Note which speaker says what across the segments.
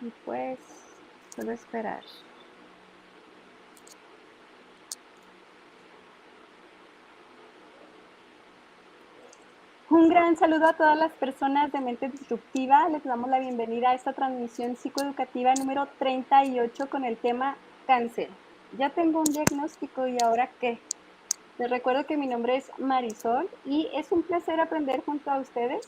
Speaker 1: Y pues, solo esperar. Un gran saludo a todas las personas de Mente Disruptiva. Les damos la bienvenida a esta transmisión psicoeducativa número 38 con el tema cáncer. Ya tengo un diagnóstico y ahora qué. Les recuerdo que mi nombre es Marisol y es un placer aprender junto a ustedes,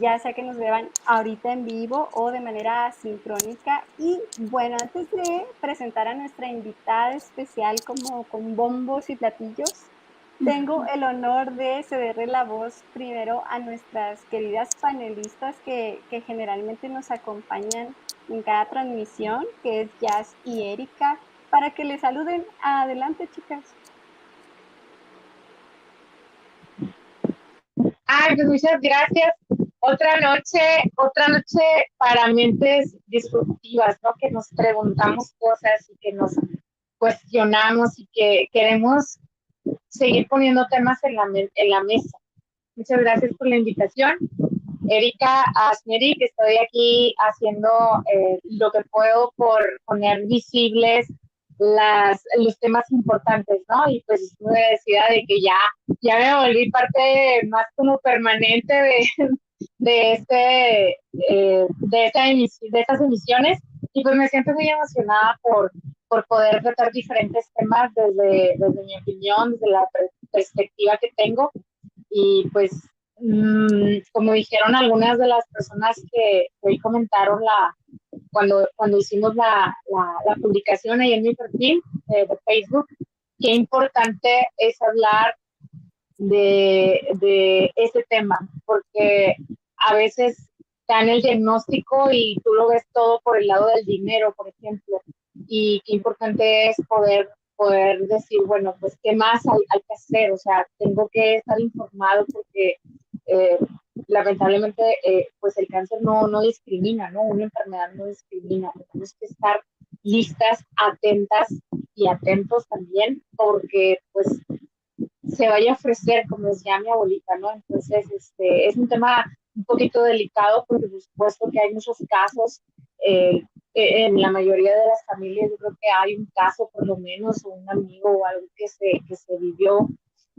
Speaker 1: ya sea que nos vean ahorita en vivo o de manera asincrónica. Y bueno, antes de presentar a nuestra invitada especial como con bombos y platillos, tengo el honor de cederle la voz primero a nuestras queridas panelistas que generalmente nos acompañan en cada transmisión, que es Jazz y Erika, para que les saluden. Adelante, chicas.
Speaker 2: Ay, pues muchas gracias. Otra noche para mentes disruptivas, ¿no? Que nos preguntamos cosas y que nos cuestionamos y que queremos seguir poniendo temas en la mesa. Muchas gracias por la invitación. Erika Asneri, que estoy aquí haciendo lo que puedo por poner visibles los temas importantes, ¿no? Y pues estuve decida de que ya me volví parte más como permanente de estas emisiones y pues me siento muy emocionada por poder tratar diferentes temas desde mi opinión, desde la perspectiva que tengo y pues como dijeron algunas de las personas que hoy comentaron cuando hicimos la publicación ahí en mi perfil de Facebook, qué importante es hablar de ese tema, porque a veces dan el diagnóstico y tú lo ves todo por el lado del dinero, por ejemplo, y qué importante es poder decir, bueno, pues qué más hay que hacer, o sea, tengo que estar informado porque eh, lamentablemente pues el cáncer no discrimina, ¿no? Una enfermedad no discrimina, tenemos que estar listas, atentas y atentos también, porque pues se vaya a ofrecer, como decía mi abuelita, ¿no? Entonces, es un tema un poquito delicado porque por supuesto que hay muchos casos, en la mayoría de las familias yo creo que hay un caso por lo menos, o un amigo o algo que se vivió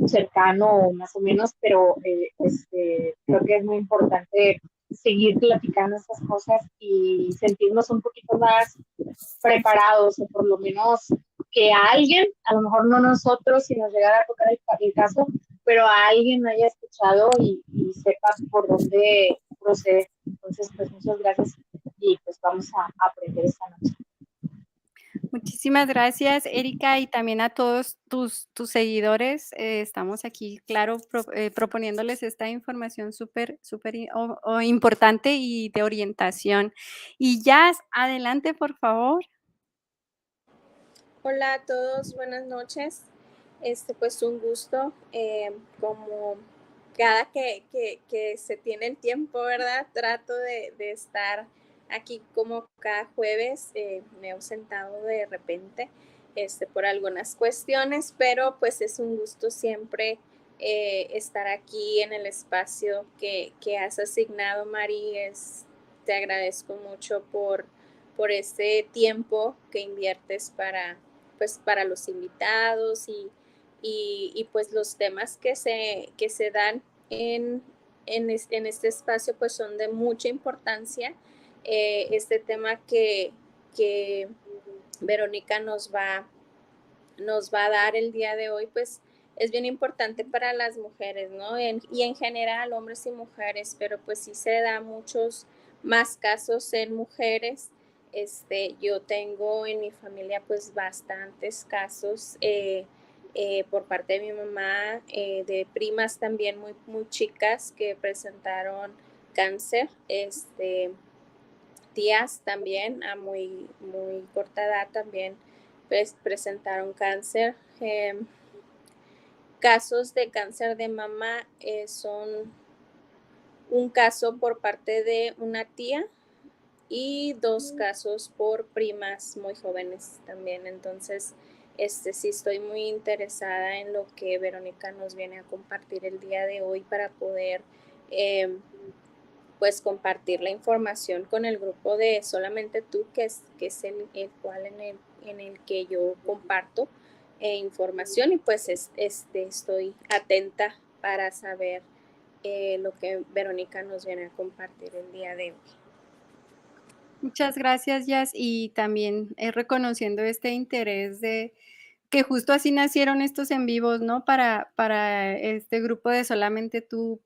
Speaker 2: cercano más o menos, pero creo que es muy importante seguir platicando estas cosas y sentirnos un poquito más preparados o por lo menos que a alguien, a lo mejor no nosotros si nos llegara a tocar el caso, pero a alguien haya escuchado y sepa por dónde procede. Entonces, pues muchas gracias y pues vamos a aprender esta noche.
Speaker 1: Muchísimas gracias, Erika, y también a todos tus seguidores. Estamos aquí, claro, proponiéndoles esta información súper o importante y de orientación. Y Jazz, adelante, por favor.
Speaker 3: Hola a todos, buenas noches. Pues un gusto, como cada que se tiene el tiempo, ¿verdad? Trato de estar aquí como cada jueves. Me he ausentado de repente, por algunas cuestiones, pero pues es un gusto siempre estar aquí en el espacio que has asignado, Mari. Te agradezco mucho por este tiempo que inviertes para los invitados y pues los temas que se dan en este espacio pues son de mucha importancia. Este tema que Verónica nos va a dar el día de hoy pues es bien importante para las mujeres, ¿no? Y en general, hombres y mujeres, pero pues sí se da muchos más casos en mujeres. Yo tengo en mi familia pues bastantes casos por parte de mi mamá, de primas también muy chicas que presentaron cáncer, tías también a muy corta edad también pues, presentaron cáncer. Casos de cáncer de mama son un caso por parte de una tía y dos casos por primas muy jóvenes también. Entonces, sí estoy muy interesada en lo que Verónica nos viene a compartir el día de hoy para poder pues compartir la información con el grupo de Solamente Tú, que es el cual en el que yo comparto información, y pues estoy atenta para saber lo que Verónica nos viene a compartir el día de hoy.
Speaker 1: Muchas gracias, Jazz, y también, reconociendo este interés de que justo así nacieron estos en vivos, ¿no? Para este grupo de Solamente Tú,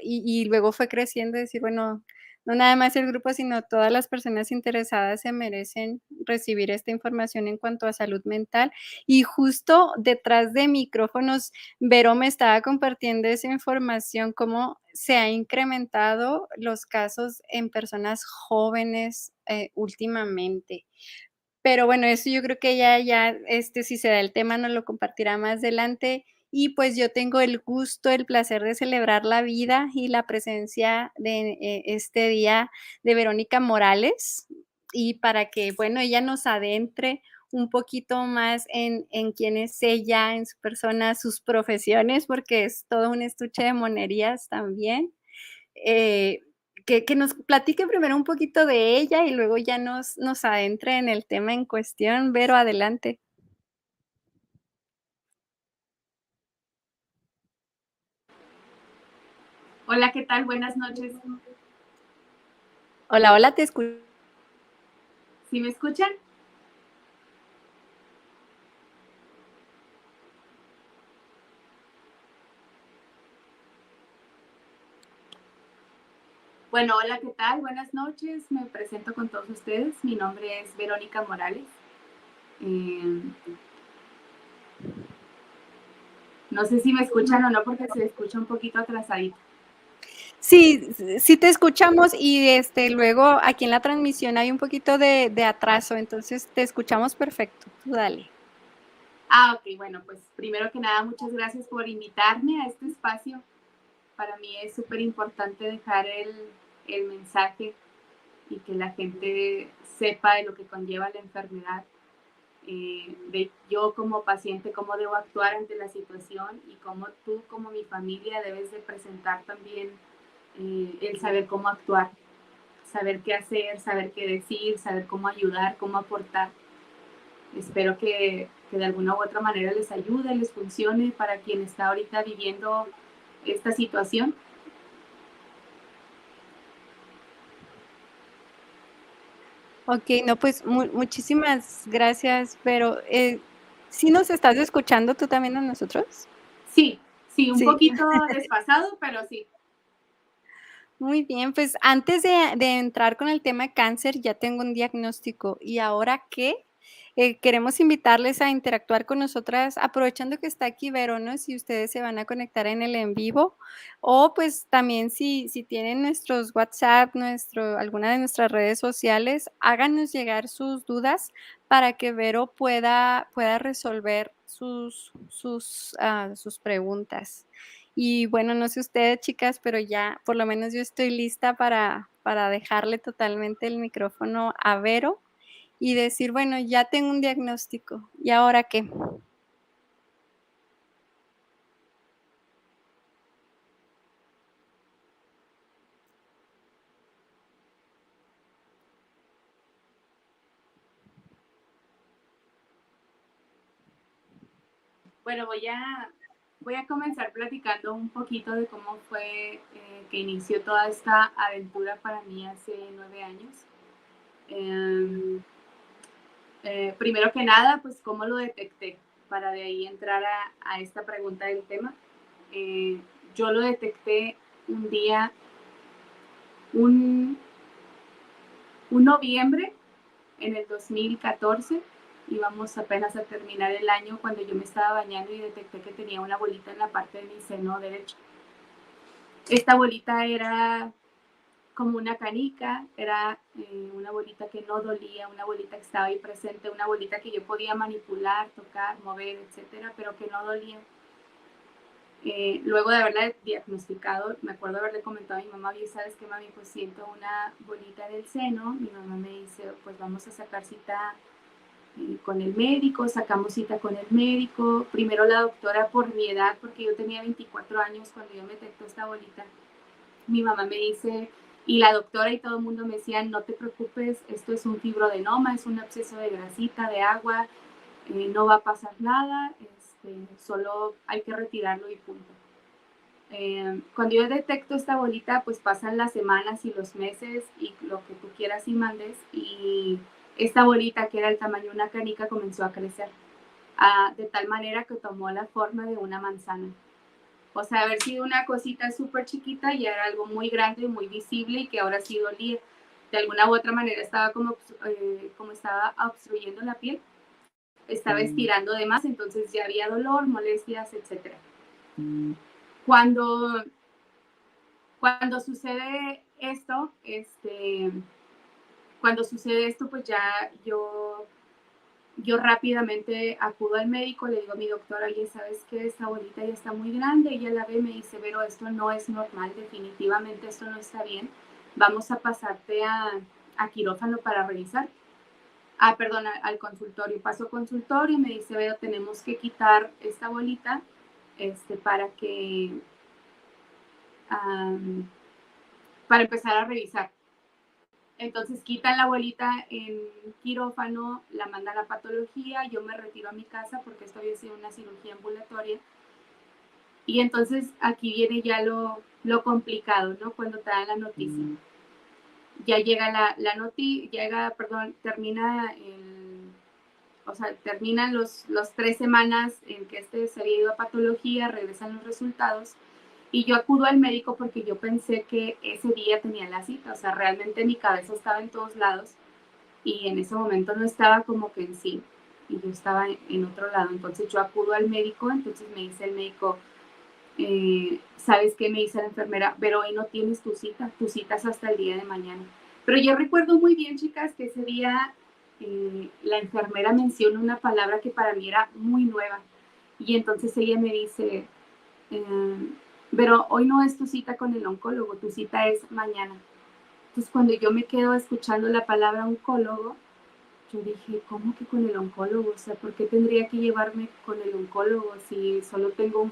Speaker 1: y luego fue creciendo, decir, bueno, no nada más el grupo, sino todas las personas interesadas se merecen recibir esta información en cuanto a salud mental. Y justo detrás de micrófonos, Vero me estaba compartiendo esa información, cómo se ha incrementado los casos en personas jóvenes, últimamente. Pero bueno, eso yo creo que si se da el tema, nos lo compartirá más adelante. Y pues yo tengo el gusto, el placer de celebrar la vida y la presencia de, este día de Verónica Morales, y para que, bueno, ella nos adentre un poquito más en quién es ella, en su persona, sus profesiones, porque es todo un estuche de monerías también. Eh, que nos platique primero un poquito de ella y luego ya nos adentre en el tema en cuestión. Vero, adelante.
Speaker 4: Hola, ¿qué tal? Buenas noches.
Speaker 1: Hola, hola, te escucho.
Speaker 4: ¿Sí me escuchan? Bueno, hola, ¿qué tal? Buenas noches. Me presento con todos ustedes. Mi nombre es Verónica Morales. No sé si me escuchan o no, porque se escucha un poquito atrasadito.
Speaker 1: Sí, sí te escuchamos, y luego aquí en la transmisión hay un poquito de atraso, entonces te escuchamos perfecto. Tú dale.
Speaker 4: Ok, bueno, pues primero que nada, muchas gracias por invitarme a este espacio. Para mí es súper importante dejar el mensaje y que la gente sepa de lo que conlleva la enfermedad. De yo como paciente, cómo debo actuar ante la situación, y cómo tú como mi familia debes de presentar también el saber cómo actuar, saber qué hacer, saber qué decir, saber cómo ayudar, cómo aportar. Espero que de alguna u otra manera les ayude, les funcione para quien está ahorita viviendo esta situación.
Speaker 1: Ok, no, pues muchísimas gracias, pero ¿sí nos estás escuchando tú también a nosotros?
Speaker 4: Sí, sí, un
Speaker 1: Sí.
Speaker 4: poquito desfasado, pero sí.
Speaker 1: Muy bien, pues antes de entrar con el tema cáncer, ya tengo un diagnóstico. ¿Y ahora qué? Queremos invitarles a interactuar con nosotras, aprovechando que está aquí Vero, ¿no? Si ustedes se van a conectar en el en vivo, o pues también si tienen nuestros WhatsApp, alguna de nuestras redes sociales, háganos llegar sus dudas para que Vero pueda resolver sus preguntas. Y bueno, no sé ustedes, chicas, pero ya por lo menos yo estoy lista para dejarle totalmente el micrófono a Vero y decir, bueno, ya tengo un diagnóstico, ¿y ahora qué?
Speaker 4: Bueno, voy a comenzar platicando un poquito de cómo fue que inició toda esta aventura para mí hace 9 años. Primero que nada, pues cómo lo detecté, para de ahí entrar a esta pregunta del tema. Yo lo detecté un día, un noviembre en el 2014. Íbamos apenas a terminar el año cuando yo me estaba bañando y detecté que tenía una bolita en la parte de mi seno derecho. Esta bolita era como una canica, era una bolita que no dolía, una bolita que estaba ahí presente, una bolita que yo podía manipular, tocar, mover, etcétera, pero que no dolía. Luego de haberla diagnosticado, me acuerdo haberle comentado a mi mamá: ¿sabes qué, mami? Pues siento una bolita en el seno. Mi mamá me dice: pues vamos a sacar cita con el médico. Sacamos cita con el médico. Primero la doctora, por mi edad, porque yo tenía 24 años cuando yo me detectó esta bolita, mi mamá me dice: Y la doctora y todo el mundo me decían, no te preocupes, esto es un fibroadenoma, es un absceso de grasita, de agua, no va a pasar nada, solo hay que retirarlo y punto. Cuando yo detecto esta bolita, pues pasan las semanas y los meses y lo que tú quieras y mandes, y esta bolita, que era el tamaño de una canica, comenzó a crecer, de tal manera que tomó la forma de una manzana. O sea, haber sido una cosita súper chiquita y era algo muy grande, muy visible, y que ahora sí dolía. De alguna u otra manera estaba como estaba obstruyendo la piel, estaba estirando de más, entonces ya había dolor, molestias, etc. Cuando sucede esto, pues ya yo rápidamente acudo al médico, le digo a mi doctora, oye, ¿sabes qué? Esta bolita ya está muy grande. Ella la ve y me dice, pero esto no es normal, definitivamente esto no está bien. Vamos a pasarte a quirófano para revisar. Perdón, al consultorio. Paso a consultorio y me dice, pero tenemos que quitar esta bolita para empezar a revisar. Entonces quitan la bolita en quirófano, la mandan a patología, yo me retiro a mi casa porque esto había sido una cirugía ambulatoria. Y entonces aquí viene ya lo complicado, ¿no? Cuando te dan la noticia. Ya llega la noticia, terminan los 3 semanas en que se había ido a patología, regresan los resultados. Y yo acudo al médico porque yo pensé que ese día tenía la cita, o sea, realmente mi cabeza estaba en todos lados y en ese momento no estaba como que en sí, y yo estaba en otro lado. Entonces yo acudo al médico, entonces me dice el médico, ¿sabes qué? Me dice la enfermera, pero hoy no tienes tu cita es hasta el día de mañana. Pero yo recuerdo muy bien, chicas, que ese día la enfermera menciona una palabra que para mí era muy nueva, y entonces ella me dice, pero hoy no es tu cita con el oncólogo, tu cita es mañana. Entonces, cuando yo me quedo escuchando la palabra oncólogo, yo dije, ¿cómo que con el oncólogo? O sea, ¿por qué tendría que llevarme con el oncólogo si solo tengo un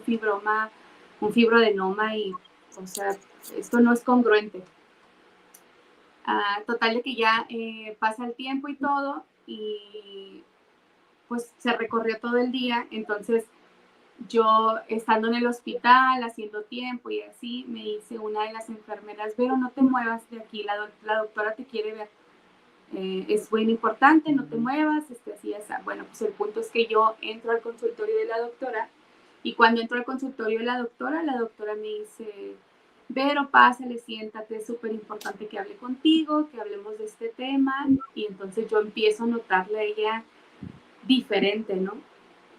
Speaker 4: fibroadenoma y, o sea, esto no es congruente? Total de que ya pasa el tiempo y todo, y pues se recorrió todo el día. Entonces yo, estando en el hospital, haciendo tiempo y así, me dice una de las enfermeras, pero no te muevas de aquí, la doctora te quiere ver. Es muy importante, no te muevas, así, así. Bueno, pues el punto es que yo entro al consultorio de la doctora, y cuando entro al consultorio de la doctora me dice, Vero, pásale, siéntate, es súper importante que hable contigo, que hablemos de este tema. Y entonces yo empiezo a notarla a ella diferente, ¿no?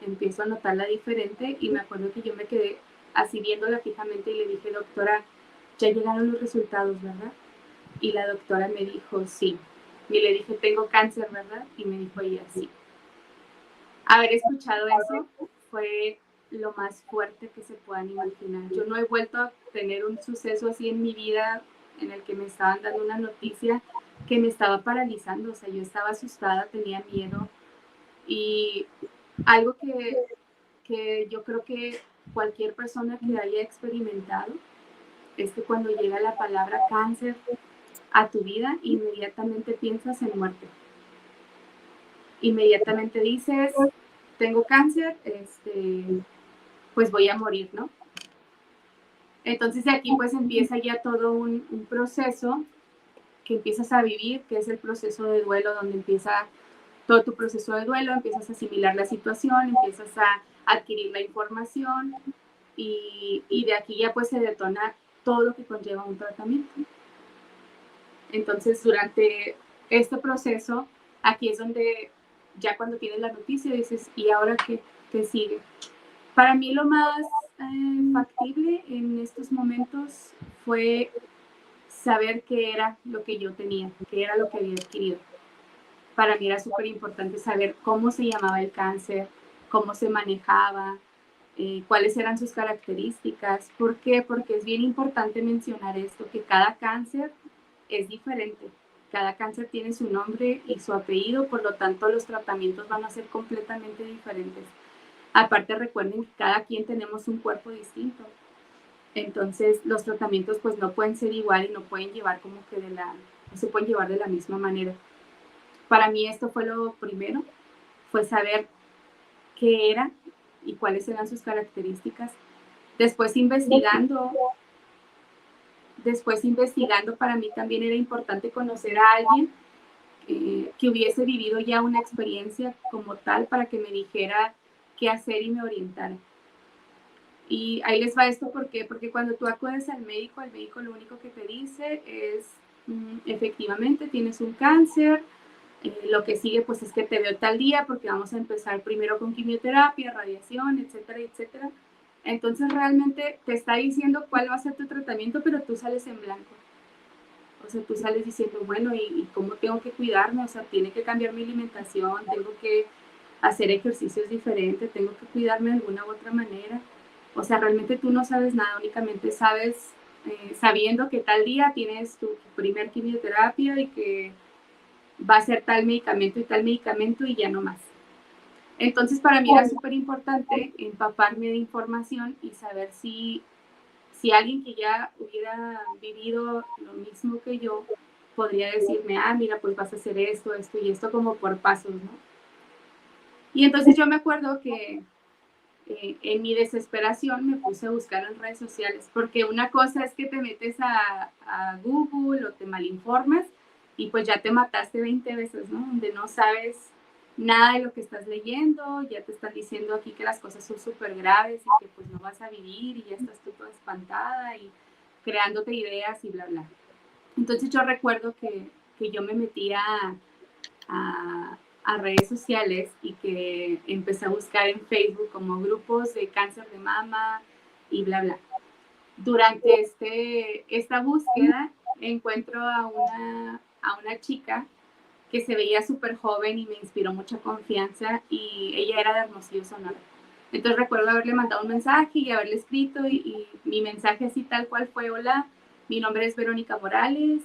Speaker 4: Empiezo a notarla diferente, y me acuerdo que yo me quedé así viéndola fijamente y le dije, doctora, ya llegaron los resultados, ¿verdad? Y la doctora me dijo, sí. Y le dije, tengo cáncer, ¿verdad? Y me dijo ella, sí. Haber escuchado eso fue lo más fuerte que se puedan imaginar. Yo no he vuelto a tener un suceso así en mi vida, en el que me estaban dando una noticia que me estaba paralizando. O sea, yo estaba asustada, tenía miedo. Y algo que yo creo que cualquier persona que haya experimentado es que cuando llega la palabra cáncer a tu vida, inmediatamente piensas en muerte. Inmediatamente dices, tengo cáncer, pues voy a morir, ¿no? Entonces de aquí pues empieza ya todo un proceso que empiezas a vivir, que es el proceso de duelo, donde empieza todo tu proceso de duelo, empiezas a asimilar la situación, empiezas a adquirir la información, y de aquí ya pues se detona todo lo que conlleva un tratamiento. Entonces, durante este proceso, aquí es donde ya cuando tienes la noticia dices, ¿y ahora qué sigue? Para mí lo más factible en estos momentos fue saber qué era lo que yo tenía, qué era lo que había adquirido. Para mí era súper importante saber cómo se llamaba el cáncer, cómo se manejaba, cuáles eran sus características. ¿Por qué? Porque es bien importante mencionar esto, que cada cáncer es diferente. Cada cáncer tiene su nombre y su apellido, por lo tanto los tratamientos van a ser completamente diferentes. Aparte, recuerden que cada quien tenemos un cuerpo distinto. Entonces los tratamientos pues no pueden ser igual y no pueden llevar como que no se pueden llevar de la misma manera. Para mí esto fue lo primero, fue saber qué era y cuáles eran sus características. Después investigando para mí también era importante conocer a alguien que hubiese vivido ya una experiencia como tal para que me dijera qué hacer y me orientara. Y ahí les va esto, ¿por qué? Porque cuando tú acudes al médico, el médico lo único que te dice es, efectivamente tienes un cáncer, lo que sigue pues es que te veo tal día porque vamos a empezar primero con quimioterapia, radiación, etcétera, etcétera. Entonces realmente te está diciendo cuál va a ser tu tratamiento, pero tú sales en blanco. O sea, tú sales diciendo, bueno, ¿y cómo tengo que cuidarme? O sea, tiene que cambiar mi alimentación, tengo que hacer ejercicios diferentes, tengo que cuidarme de alguna u otra manera. O sea, realmente tú no sabes nada, únicamente sabes, sabiendo que tal día tienes tu primer quimioterapia y que va a ser tal medicamento y ya no más. Entonces, para mí era súper importante empaparme de información y saber si alguien que ya hubiera vivido lo mismo que yo podría decirme, mira, pues vas a hacer esto, esto y esto como por pasos, ¿no? Y entonces yo me acuerdo que en mi desesperación me puse a buscar en redes sociales, porque una cosa es que te metes a Google o te malinformas y pues ya te mataste 20 veces, ¿no? Donde no sabes nada de lo que estás leyendo, ya te están diciendo aquí que las cosas son súper graves y que pues no vas a vivir y ya estás tú toda espantada y creándote ideas y bla, bla. Entonces yo recuerdo que yo me metía a redes sociales y que empecé a buscar en Facebook como grupos de cáncer de mama y bla, bla. Durante esta búsqueda encuentro a una chica que se veía súper joven y me inspiró mucha confianza y ella era de Hermosillo, Sonora. Entonces recuerdo haberle mandado un mensaje y haberle escrito y mi mensaje así tal cual fue: hola, mi nombre es Verónica Morales,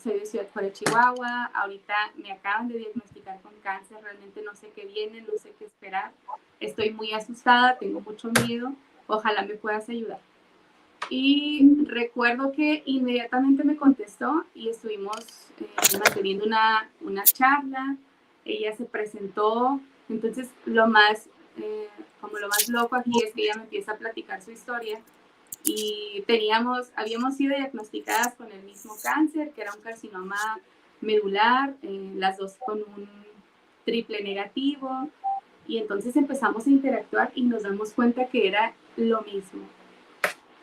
Speaker 4: soy de Ciudad Juárez, Chihuahua, ahorita me acaban de diagnosticar con cáncer, realmente no sé qué viene, no sé qué esperar, estoy muy asustada, tengo mucho miedo, ojalá me puedas ayudar. Y recuerdo que inmediatamente me contestó y estuvimos manteniendo una charla, ella se presentó, entonces lo más loco aquí es que ella me empieza a platicar su historia y habíamos sido diagnosticadas con el mismo cáncer, que era un carcinoma medular, las dos con un triple negativo, y entonces empezamos a interactuar y nos damos cuenta que era lo mismo.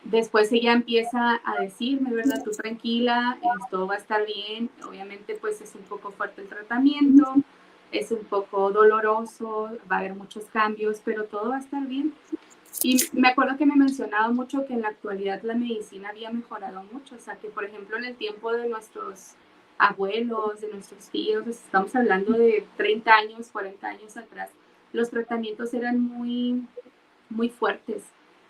Speaker 4: Después ella empieza a decirme, ¿verdad? Tú tranquila, todo va a estar bien. Obviamente pues es un poco fuerte el tratamiento, es un poco doloroso, va a haber muchos cambios, pero todo va a estar bien. Y me acuerdo que me mencionaba mucho que en la actualidad la medicina había mejorado mucho. O sea, que por ejemplo en el tiempo de nuestros abuelos, de nuestros tíos, estamos hablando de 30 años, 40 años atrás, los tratamientos eran muy, muy fuertes.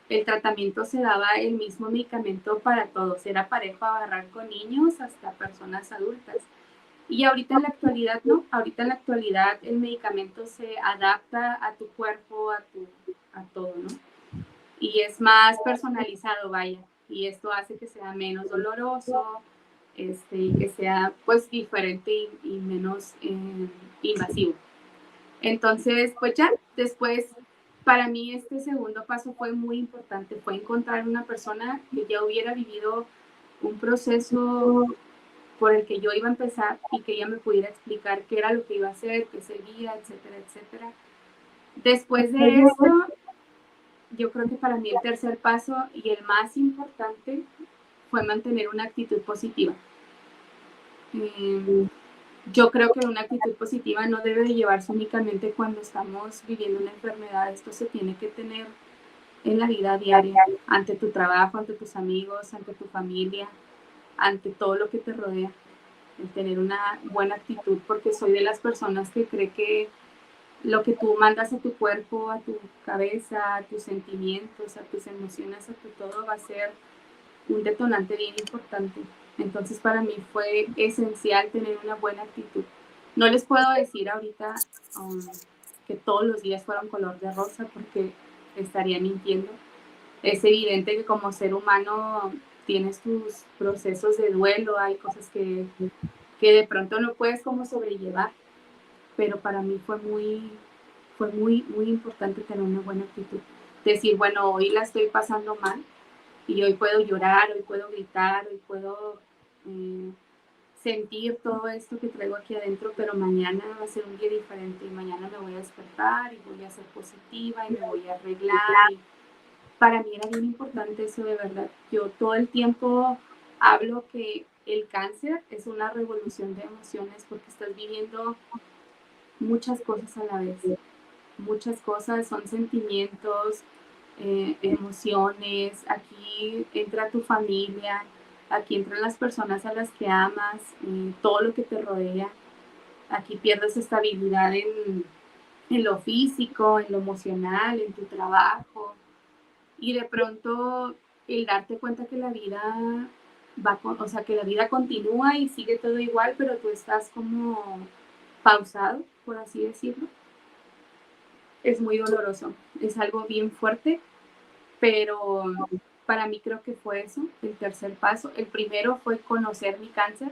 Speaker 4: El tratamiento se daba el mismo medicamento para todos, era parejo agarrar con niños hasta personas adultas. Y ahorita en la actualidad no, ahorita en la actualidad el medicamento se adapta a tu cuerpo, a todo, ¿no? Y es más personalizado, vaya, y esto hace que sea menos doloroso, y que sea pues diferente y menos invasivo. Entonces, pues ya, después para mí este segundo paso fue muy importante, fue encontrar una persona que ya hubiera vivido un proceso por el que yo iba a empezar y que ella me pudiera explicar qué era lo que iba a hacer, qué seguía, etcétera, etcétera. Después de esto, yo creo que para mí el tercer paso y el más importante fue mantener una actitud positiva. Yo creo que una actitud positiva no debe de llevarse únicamente cuando estamos viviendo una enfermedad. Esto se tiene que tener en la vida diaria, ante tu trabajo, ante tus amigos, ante tu familia, ante todo lo que te rodea. El tener una buena actitud, porque soy de las personas que cree que lo que tú mandas a tu cuerpo, a tu cabeza, a tus sentimientos, a tus emociones, a tu todo, va a ser un detonante bien importante. Entonces para mí fue esencial tener una buena actitud. No les puedo decir ahorita que todos los días fueron color de rosa porque estaría mintiendo, es evidente que como ser humano tienes tus procesos de duelo, hay cosas que de pronto no puedes como sobrellevar, pero para mí fue muy importante tener una buena actitud. Decir, bueno, hoy la estoy pasando mal y hoy puedo llorar, hoy puedo gritar, hoy puedo sentir todo esto que traigo aquí adentro, pero mañana va a ser un día diferente y mañana me voy a despertar y voy a ser positiva y me voy a arreglar. Y para mí era bien importante eso, de verdad. Yo todo el tiempo hablo que el cáncer es una revolución de emociones porque estás viviendo muchas cosas a la vez. Muchas cosas, son sentimientos, emociones. Aquí entra tu familia, aquí entran las personas a las que amas, todo lo que te rodea. Aquí pierdes estabilidad en lo físico, en lo emocional, en tu trabajo. Y de pronto el darte cuenta que la vida o sea, que la vida continúa y sigue todo igual, pero tú estás como pausado, por así decirlo, es muy doloroso. Es algo bien fuerte, pero para mí creo que fue eso, el tercer paso. El primero fue conocer mi cáncer,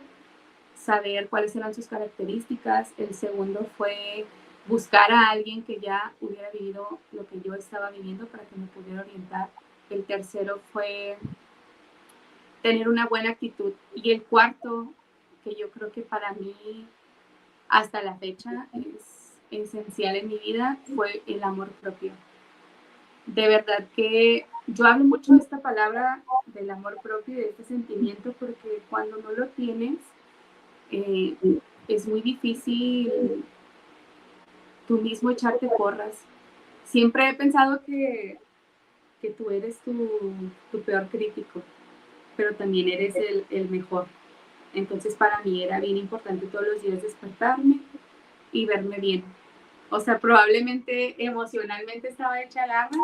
Speaker 4: saber cuáles eran sus características. El segundo fue buscar a alguien que ya hubiera vivido lo que yo estaba viviendo para que me pudiera orientar. El tercero fue tener una buena actitud. Y el cuarto, que yo creo que para mí hasta la fecha es esencial en mi vida, fue el amor propio. De verdad que yo hablo mucho de esta palabra del amor propio y de este sentimiento porque cuando no lo tienes, es muy difícil tú mismo echarte porras. Siempre he pensado que tú eres tu peor crítico, pero también eres el mejor. Entonces para mí era bien importante todos los días despertarme y verme bien. O sea, probablemente emocionalmente estaba hecha garras,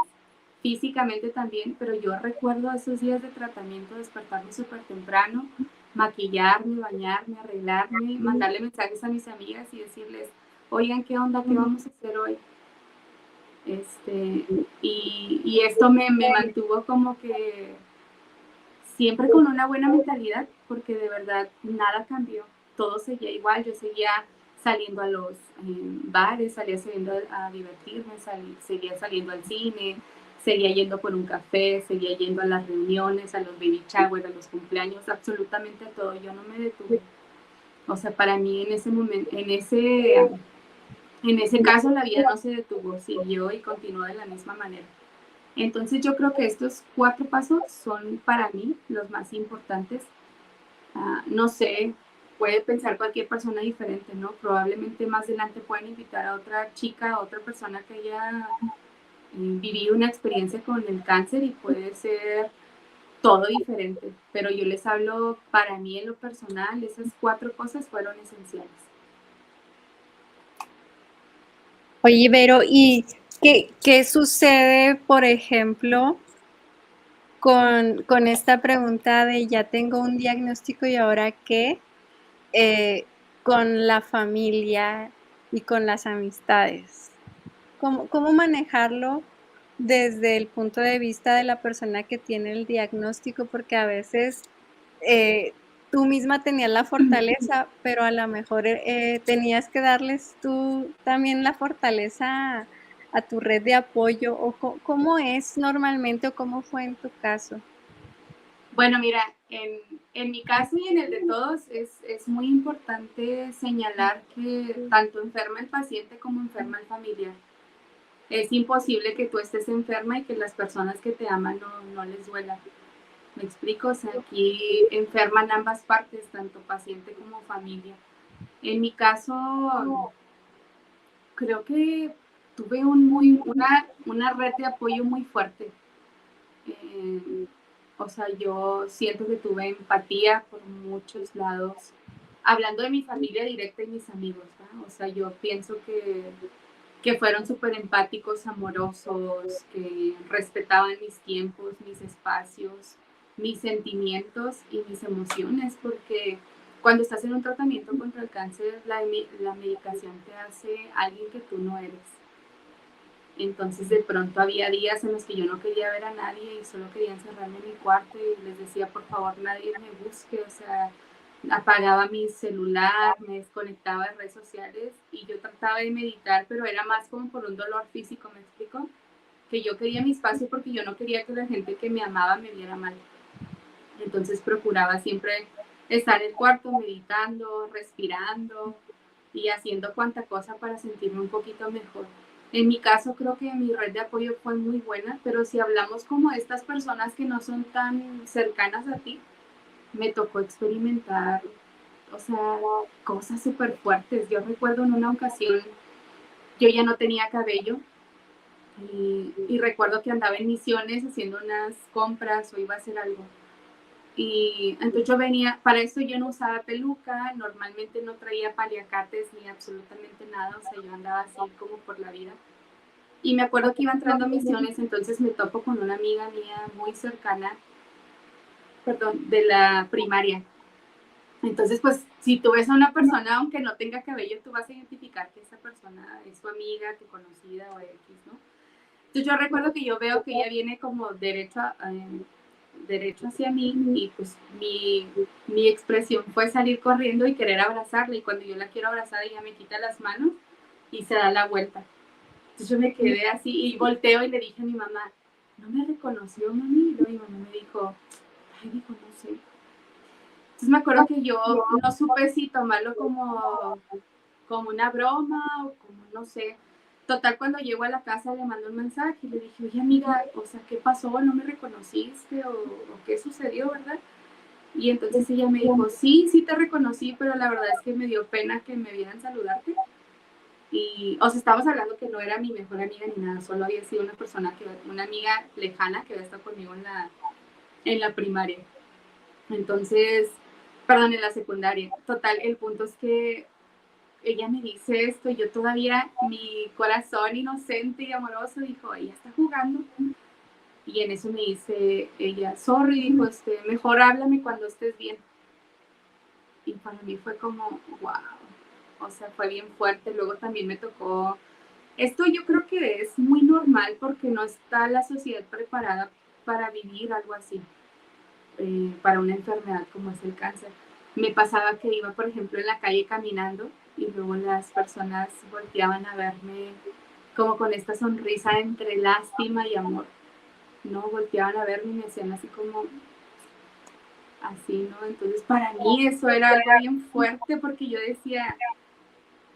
Speaker 4: físicamente también, pero yo recuerdo esos días de tratamiento, despertarme súper temprano, maquillarme, bañarme, arreglarme, mandarle mensajes a mis amigas y decirles, oigan, ¿qué onda? ¿Qué vamos a hacer hoy? Y esto me mantuvo como que siempre con una buena mentalidad, porque de verdad nada cambió, todo seguía igual, yo seguía saliendo a los bares, salía saliendo a divertirme, seguía saliendo al cine, seguía yendo por un café, seguía yendo a las reuniones, a los baby showers, a los cumpleaños, absolutamente a todo, yo no me detuve. O sea, para mí en ese momento, en ese caso la vida no se detuvo, siguió y continuó de la misma manera. Entonces yo creo que estos 4 pasos son para mí los más importantes. No sé, puede pensar cualquier persona diferente, ¿no? Probablemente más adelante pueden invitar a otra chica, a otra persona que haya vivido una experiencia con el cáncer y puede ser todo diferente. Pero yo les hablo, para mí en lo personal, esas 4 cosas fueron esenciales.
Speaker 1: Oye, Vero, ¿y qué sucede, por ejemplo, con esta pregunta de ya tengo un diagnóstico y ahora qué, con la familia y con las amistades? ¿Cómo manejarlo desde el punto de vista de la persona que tiene el diagnóstico? Porque a veces tú misma tenías la fortaleza, pero a lo mejor tenías que darles tú también la fortaleza a tu red de apoyo, o ¿cómo es normalmente o cómo fue en tu caso?
Speaker 4: Bueno, mira, en mi caso y en el de todos es muy importante señalar que tanto enferma el paciente como enferma el familiar. Es imposible que tú estés enferma y que las personas que te aman no les duela. ¿Me explico? O sea, aquí enferman ambas partes, tanto paciente como familia. En mi caso, creo que tuve una red de apoyo muy fuerte. O sea, yo siento que tuve empatía por muchos lados. Hablando de mi familia directa y mis amigos, ¿no? O sea, yo pienso que fueron súper empáticos, amorosos, que respetaban mis tiempos, mis espacios, mis sentimientos y mis emociones, porque cuando estás en un tratamiento contra el cáncer, la medicación te hace alguien que tú no eres. Entonces de pronto había días en los que yo no quería ver a nadie y solo quería encerrarme en mi cuarto y les decía, por favor, nadie me busque, o sea, apagaba mi celular, me desconectaba de redes sociales y yo trataba de meditar, pero era más como por un dolor físico, ¿me explico? Que yo quería mi espacio porque yo no quería que la gente que me amaba me viera mal. Entonces procuraba siempre estar en el cuarto meditando, respirando y haciendo cuanta cosa para sentirme un poquito mejor. En mi caso creo que mi red de apoyo fue muy buena, pero si hablamos como de estas personas que no son tan cercanas a ti, me tocó experimentar, o sea, cosas súper fuertes. Yo recuerdo en una ocasión, yo ya no tenía cabello y recuerdo que andaba en Misiones haciendo unas compras o iba a hacer algo. Y entonces yo venía, para eso yo no usaba peluca, normalmente no traía paliacates ni absolutamente nada, o sea, yo andaba así como por la vida. Y me acuerdo que iba entrando a Misiones, entonces me topo con una amiga mía muy cercana, perdón, de la primaria. Entonces, pues, si tú ves a una persona, aunque no tenga cabello, tú vas a identificar que esa persona es tu amiga, tu conocida o X, ¿no? Entonces yo recuerdo que yo veo que ella viene como derecho hacia mí y pues mi expresión fue salir corriendo y querer abrazarla y cuando yo la quiero abrazar ella me quita las manos y se da la vuelta. Entonces yo me quedé así y volteo y le dije a mi mamá, ¿no me reconoció, mami? Y luego mi mamá me dijo, ay, dijo, no sé. Entonces me acuerdo que yo no supe si tomarlo como una broma o como, no sé. Total, cuando llego a la casa le mando un mensaje y le dije, oye amiga, o sea, ¿qué pasó? ¿No me reconociste? ¿O qué sucedió, verdad? Y entonces ella me dijo, sí, sí te reconocí, pero la verdad es que me dio pena que me vieran saludarte. Y, o sea, estábamos hablando que no era mi mejor amiga ni nada, solo había sido una amiga lejana que había estado conmigo en la primaria. Entonces, perdón, en la secundaria. Total, el punto es que ella me dice esto y yo todavía, mi corazón inocente y amoroso dijo, ella está jugando. Y en eso me dice ella, sorry, dijo, mejor háblame cuando estés bien. Y para mí fue como, wow, o sea, fue bien fuerte. Luego también me tocó, esto yo creo que es muy normal porque no está la sociedad preparada para vivir algo así, para una enfermedad como es el cáncer. Me pasaba que iba, por ejemplo, en la calle caminando y luego las personas volteaban a verme como con esta sonrisa entre lástima y amor, ¿no? Volteaban a verme y me decían así como, así, ¿no? Entonces para mí eso era algo bien fuerte porque yo decía,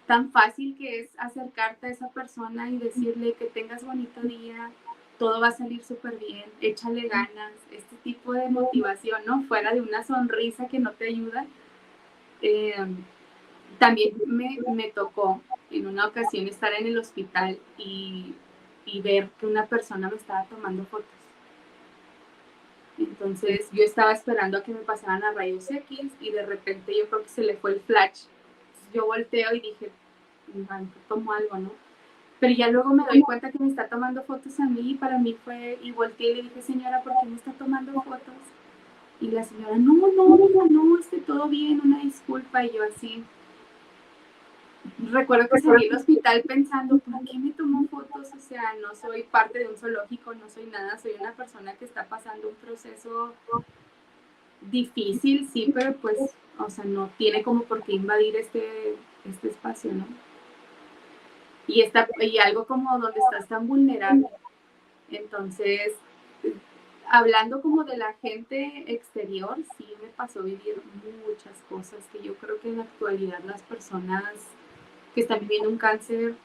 Speaker 4: tan fácil que es acercarte a esa persona y decirle que tengas bonito día, todo va a salir súper bien, échale ganas, este tipo de motivación, ¿no? Fuera de una sonrisa que no te ayuda. También me tocó en una ocasión estar en el hospital y ver que una persona me estaba tomando fotos. Entonces yo estaba esperando a que me pasaran a rayos X y de repente yo creo que se le fue el flash. Entonces yo volteo y dije, tomo algo, ¿no? Pero ya luego me doy cuenta que me está tomando fotos a mí y para mí fue, y volteé y le dije, señora, ¿por qué me está tomando fotos? Y la señora, no, todo bien, una disculpa. Y yo así, recuerdo que salí del hospital pensando, ¿por qué me tomó fotos? O sea, no soy parte de un zoológico, no soy nada, soy una persona que está pasando un proceso difícil, sí, pero pues, o sea, no tiene como por qué invadir este espacio, ¿no? Y algo como donde estás tan vulnerable. Entonces, hablando como de la gente exterior, sí me pasó vivir muchas cosas que yo creo que en la actualidad las personas que están viviendo un cáncer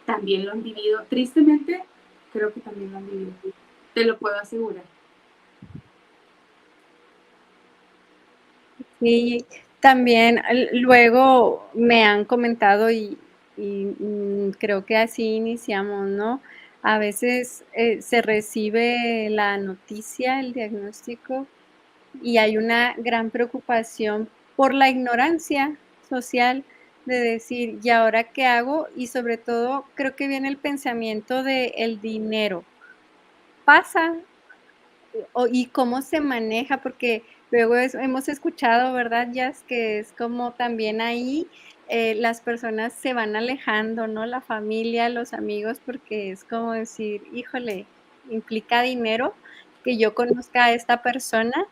Speaker 4: también lo han vivido. Tristemente, creo que también lo han vivido. Te lo puedo asegurar.
Speaker 1: Sí, también luego me han comentado creo que así iniciamos, ¿no? A veces se recibe la noticia, el diagnóstico, y hay una gran preocupación por la ignorancia social de decir, ¿y ahora qué hago? Y sobre todo creo que viene el pensamiento de el dinero. Pasa, y cómo se maneja, porque luego hemos escuchado, ¿verdad, Jazz? Que es como también ahí las personas se van alejando, ¿no? La familia, los amigos, porque es como decir, híjole, implica dinero que yo conozca a esta persona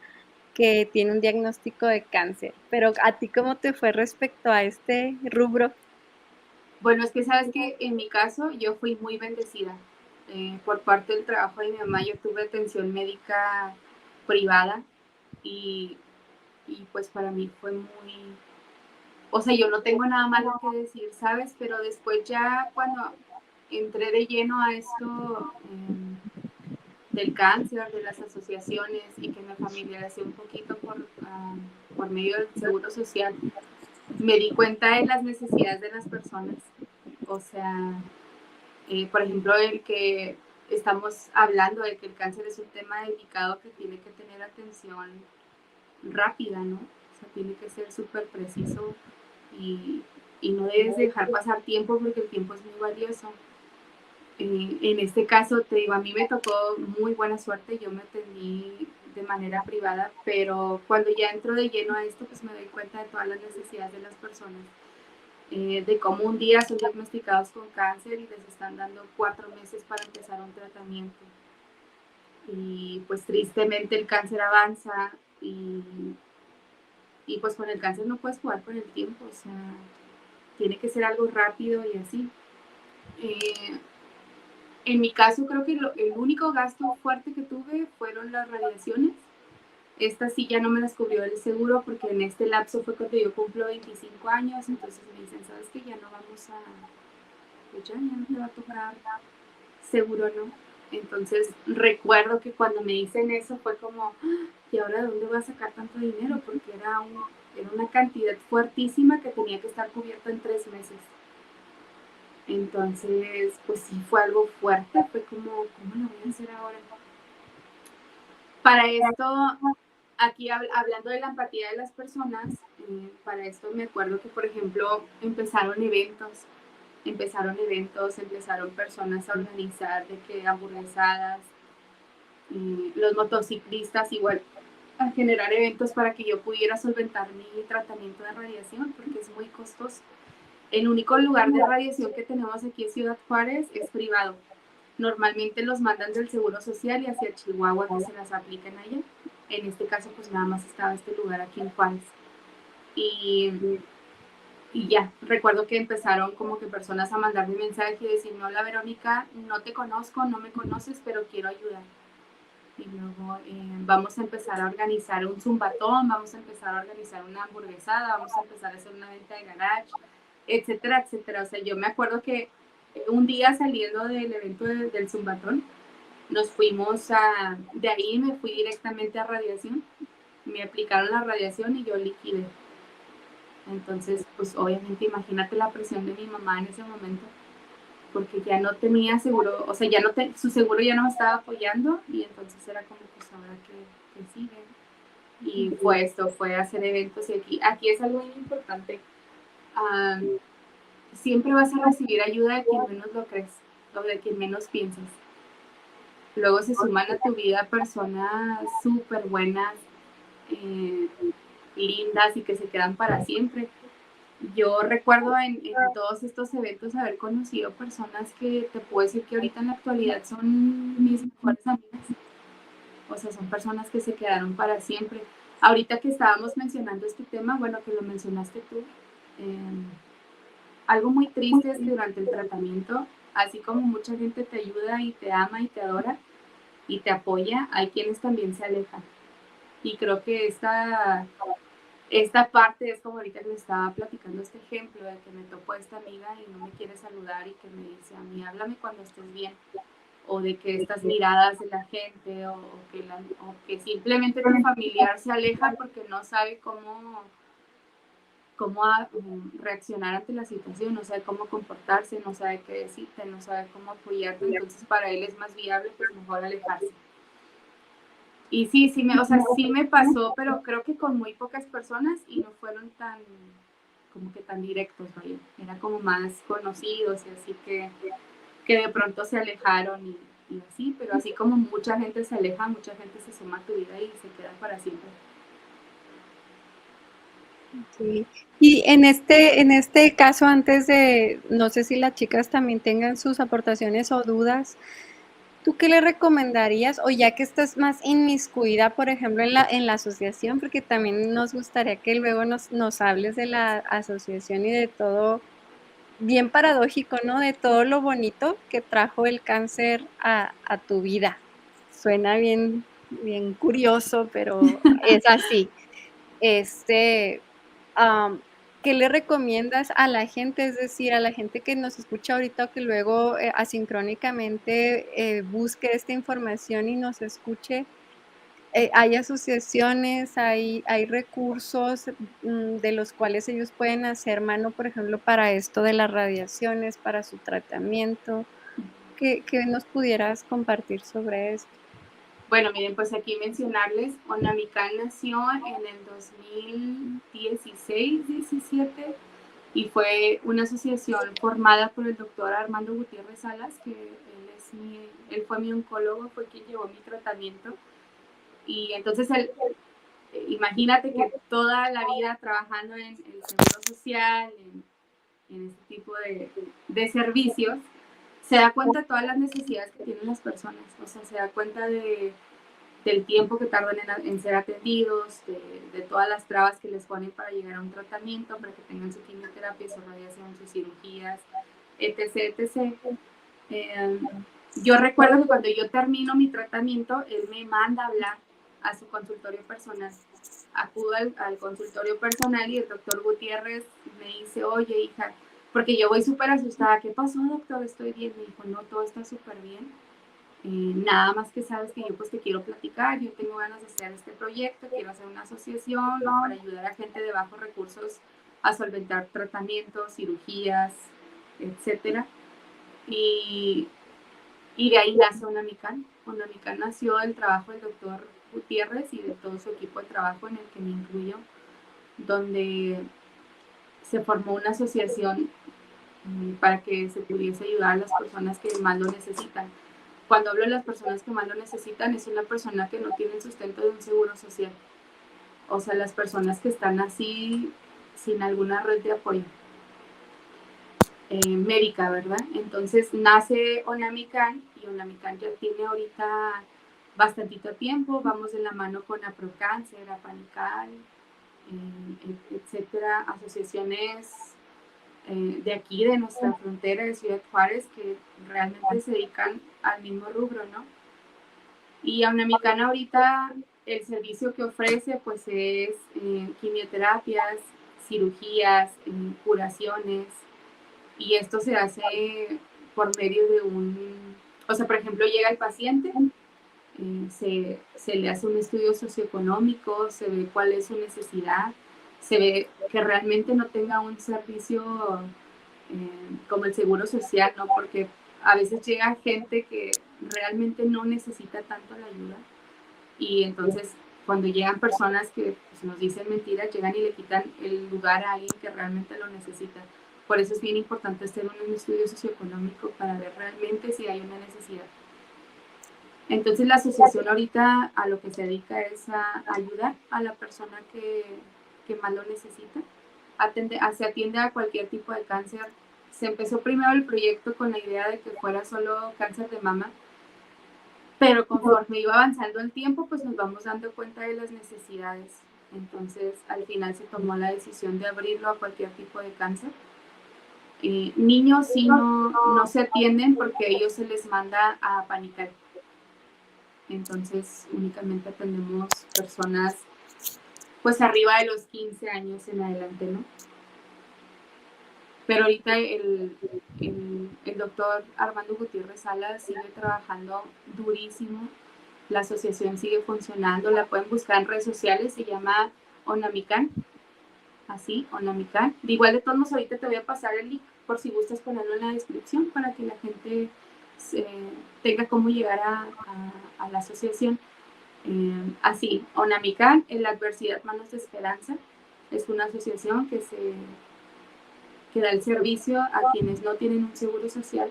Speaker 1: que tiene un diagnóstico de cáncer. Pero, ¿a ti cómo te fue respecto a este rubro?
Speaker 4: Bueno, es que sabes que en mi caso yo fui muy bendecida. Por parte del trabajo de mi mamá yo tuve atención médica privada y, y pues para mí fue muy, o sea, yo no tengo nada malo que decir, ¿sabes? Pero después ya cuando entré de lleno a esto del cáncer, de las asociaciones y que me familiaricé un poquito por medio del seguro social, me di cuenta de las necesidades de las personas. O sea, por ejemplo, el que estamos hablando de que el cáncer es un tema delicado que tiene que tener atención rápida, ¿no? O sea, tiene que ser súper preciso y, y no debes dejar pasar tiempo porque el tiempo es muy valioso. En este caso, te digo, a mí me tocó muy buena suerte, yo me atendí de manera privada, pero cuando ya entro de lleno a esto, pues me doy cuenta de todas las necesidades de las personas, de cómo un día son diagnosticados con cáncer y les están dando 4 meses para empezar un tratamiento. Y pues tristemente el cáncer avanza y pues con el cáncer no puedes jugar con el tiempo, o sea, tiene que ser algo rápido y así. En mi caso, creo que el único gasto fuerte que tuve fueron las radiaciones. Estas sí ya no me las cubrió el seguro porque en este lapso fue cuando yo cumplo 25 años, entonces me dicen, ¿sabes qué? Ya no vamos a, pues ya no te va a tocar seguro, ¿no? Entonces recuerdo que cuando me dicen eso fue como, ¿y ahora de dónde voy a sacar tanto dinero? Porque era una cantidad fuertísima que tenía que estar cubierta en 3 meses. Entonces, pues sí fue algo fuerte, fue como, ¿cómo lo voy a hacer ahora? Para esto, aquí hablando de la empatía de las personas, para esto me acuerdo que, por ejemplo, empezaron personas a organizar de que hamburguesadas, los motociclistas igual a generar eventos para que yo pudiera solventar mi tratamiento de radiación, porque es muy costoso. El único lugar de radiación que tenemos aquí en Ciudad Juárez es privado. Normalmente los mandan del Seguro Social y hacia Chihuahua que se las apliquen allá. En este caso, pues nada más estaba este lugar aquí en Juárez. Y ya, recuerdo que empezaron como que personas a mandarme mensaje y decir, hola Verónica, no te conozco, no me conoces, pero quiero ayudar. Y luego vamos a empezar a organizar un zumbatón, vamos a empezar a organizar una hamburguesada, vamos a empezar a hacer una venta de garage, etcétera, etcétera. O sea, yo me acuerdo que un día saliendo del evento del zumbatón, nos fuimos de ahí me fui directamente a radiación, me aplicaron la radiación y yo liquidé. Entonces, pues obviamente imagínate la presión de mi mamá en ese momento, porque ya no tenía seguro, o sea, su seguro ya no me estaba apoyando y entonces era como, pues ahora que sigue. Y fue hacer eventos y aquí es algo muy importante. Siempre vas a recibir ayuda de quien menos lo crees o de quien menos piensas. Luego se suman a tu vida personas súper buenas, lindas y que se quedan para siempre. Yo recuerdo en todos estos eventos haber conocido personas que te puedo decir que ahorita en la actualidad son mis mejores amigas. O sea, son personas que se quedaron para siempre. Ahorita que estábamos mencionando este tema, bueno, que lo mencionaste tú, algo muy triste es que durante el tratamiento, así como mucha gente te ayuda y te ama y te adora y te apoya, hay quienes también se alejan. Y creo que esta parte es como ahorita que me estaba platicando este ejemplo de que me topó esta amiga y no me quiere saludar y que me dice a mí, háblame cuando estés bien. O de que estas miradas de la gente o que simplemente tu familiar se aleja porque no sabe cómo reaccionar ante la situación, no sabe cómo comportarse, no sabe qué decirte, no sabe cómo apoyarte, entonces para él es más viable pues mejor alejarse. Y sí me pasó, pero creo que con muy pocas personas y no fueron como que tan directos, vaya. Era como más conocidos y así que de pronto se alejaron y así, pero así como mucha gente se aleja, mucha gente se suma a tu vida y se queda para siempre.
Speaker 1: Sí. Y en este caso, antes de, no sé si las chicas también tengan sus aportaciones o dudas, ¿tú qué le recomendarías? O ya que estás más inmiscuida, por ejemplo, en la asociación, porque también nos gustaría que luego nos hables de la asociación y de todo, bien paradójico, ¿no? De todo lo bonito que trajo el cáncer a tu vida. Suena bien, bien curioso, pero es así. Este, am, ¿qué le recomiendas a la gente? Es decir, a la gente que nos escucha ahorita o que luego asincrónicamente busque esta información y nos escuche. Hay asociaciones, hay recursos de los cuales ellos pueden hacer mano, por ejemplo, para esto de las radiaciones, para su tratamiento. ¿Qué nos pudieras compartir sobre esto?
Speaker 4: Bueno, miren, pues aquí mencionarles, Onamican nació en el 2016-17 y fue una asociación formada por el doctor Armando Gutiérrez Salas, que él fue mi oncólogo, fue quien llevó mi tratamiento. Y entonces imagínate que toda la vida trabajando en el seguro social, en este tipo de servicios, se da cuenta de todas las necesidades que tienen las personas, o sea, se da cuenta del tiempo que tardan en ser atendidos, de todas las trabas que les ponen para llegar a un tratamiento, para que tengan su quimioterapia, su radiación, sus cirugías, etc. etc. Eh, yo recuerdo que cuando yo termino mi tratamiento, él me manda a hablar a su consultorio personal. Acudo al consultorio personal y el doctor Gutiérrez me dice, oye, hija, porque yo voy súper asustada, ¿qué pasó, doctor? Estoy bien. Me dijo, no, todo está súper bien. Nada más que sabes que yo pues te quiero platicar, yo tengo ganas de hacer este proyecto, quiero hacer una asociación para ayudar a gente de bajos recursos a solventar tratamientos, cirugías, etcétera. Y de ahí nace Onamican. Onamican nació del trabajo del doctor Gutiérrez y de todo su equipo de trabajo en el que me incluyo, donde se formó una asociación para que se pudiese ayudar a las personas que más lo necesitan. Cuando hablo de las personas que más lo necesitan, es una persona que no tiene el sustento de un seguro social. O sea, las personas que están así sin alguna red de apoyo médica, ¿verdad? Entonces nace Onamican y Onamican ya tiene ahorita bastantito tiempo. Vamos de la mano con APROCáncer, APANICAL, etcétera, asociaciones de aquí, de nuestra frontera de Ciudad Juárez, que realmente se dedican al mismo rubro, ¿no? Y Onamican ahorita el servicio que ofrece pues es quimioterapias, cirugías, curaciones, y esto se hace por medio de o sea, por ejemplo, llega el paciente, se le hace un estudio socioeconómico, se ve cuál es su necesidad, se ve que realmente no tenga un servicio como el seguro social, ¿no? Porque a veces llega gente que realmente no necesita tanto la ayuda y entonces cuando llegan personas que pues, nos dicen mentiras, llegan y le quitan el lugar a alguien que realmente lo necesita. Por eso es bien importante hacer un estudio socioeconómico para ver realmente si hay una necesidad. Entonces la asociación ahorita a lo que se dedica es a ayudar a la persona que más lo necesita. Se atiende a cualquier tipo de cáncer. Se empezó primero el proyecto con la idea de que fuera solo cáncer de mama, pero conforme iba avanzando el tiempo, pues nos vamos dando cuenta de las necesidades. Entonces al final se tomó la decisión de abrirlo a cualquier tipo de cáncer. Niños sí no se atienden porque a ellos se les manda a panicar. Entonces únicamente atendemos personas pues arriba de los 15 años en adelante, ¿no? Pero ahorita el doctor Armando Gutiérrez Salas sigue trabajando durísimo, la asociación sigue funcionando, la pueden buscar en redes sociales, se llama Onamican, así, Onamican. De igual de todos modos, ahorita te voy a pasar el link por si gustas ponerlo en la descripción para que la gente tenga cómo llegar a la asociación. Así, Onamican, en la adversidad Manos de Esperanza, es una asociación que da el servicio a quienes no tienen un seguro social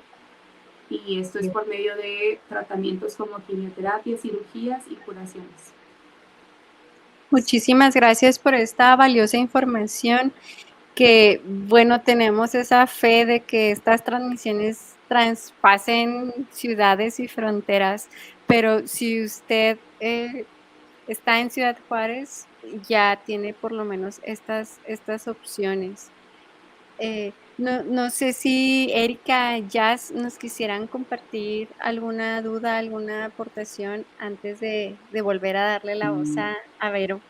Speaker 4: y esto es por medio de tratamientos como quimioterapia, cirugías y curaciones.
Speaker 1: Muchísimas gracias por esta valiosa información que, bueno, tenemos esa fe de que estas transmisiones traspasen ciudades y fronteras, pero si usted está en Ciudad Juárez, ya tiene por lo menos estas opciones. No sé si Erika, Jazz nos quisieran compartir alguna duda, alguna aportación antes de volver a darle la voz a Vero.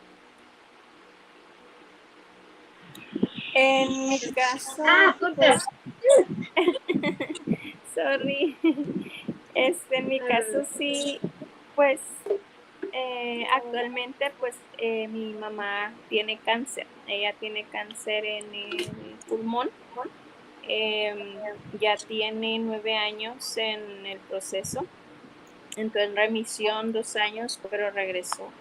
Speaker 3: En mi caso,
Speaker 2: Súper.
Speaker 3: sorry, en mi caso sí, pues actualmente pues mi mamá tiene cáncer, ella tiene cáncer en el pulmón, ya tiene 9 años en el proceso, entró en remisión 2 años, pero regresó.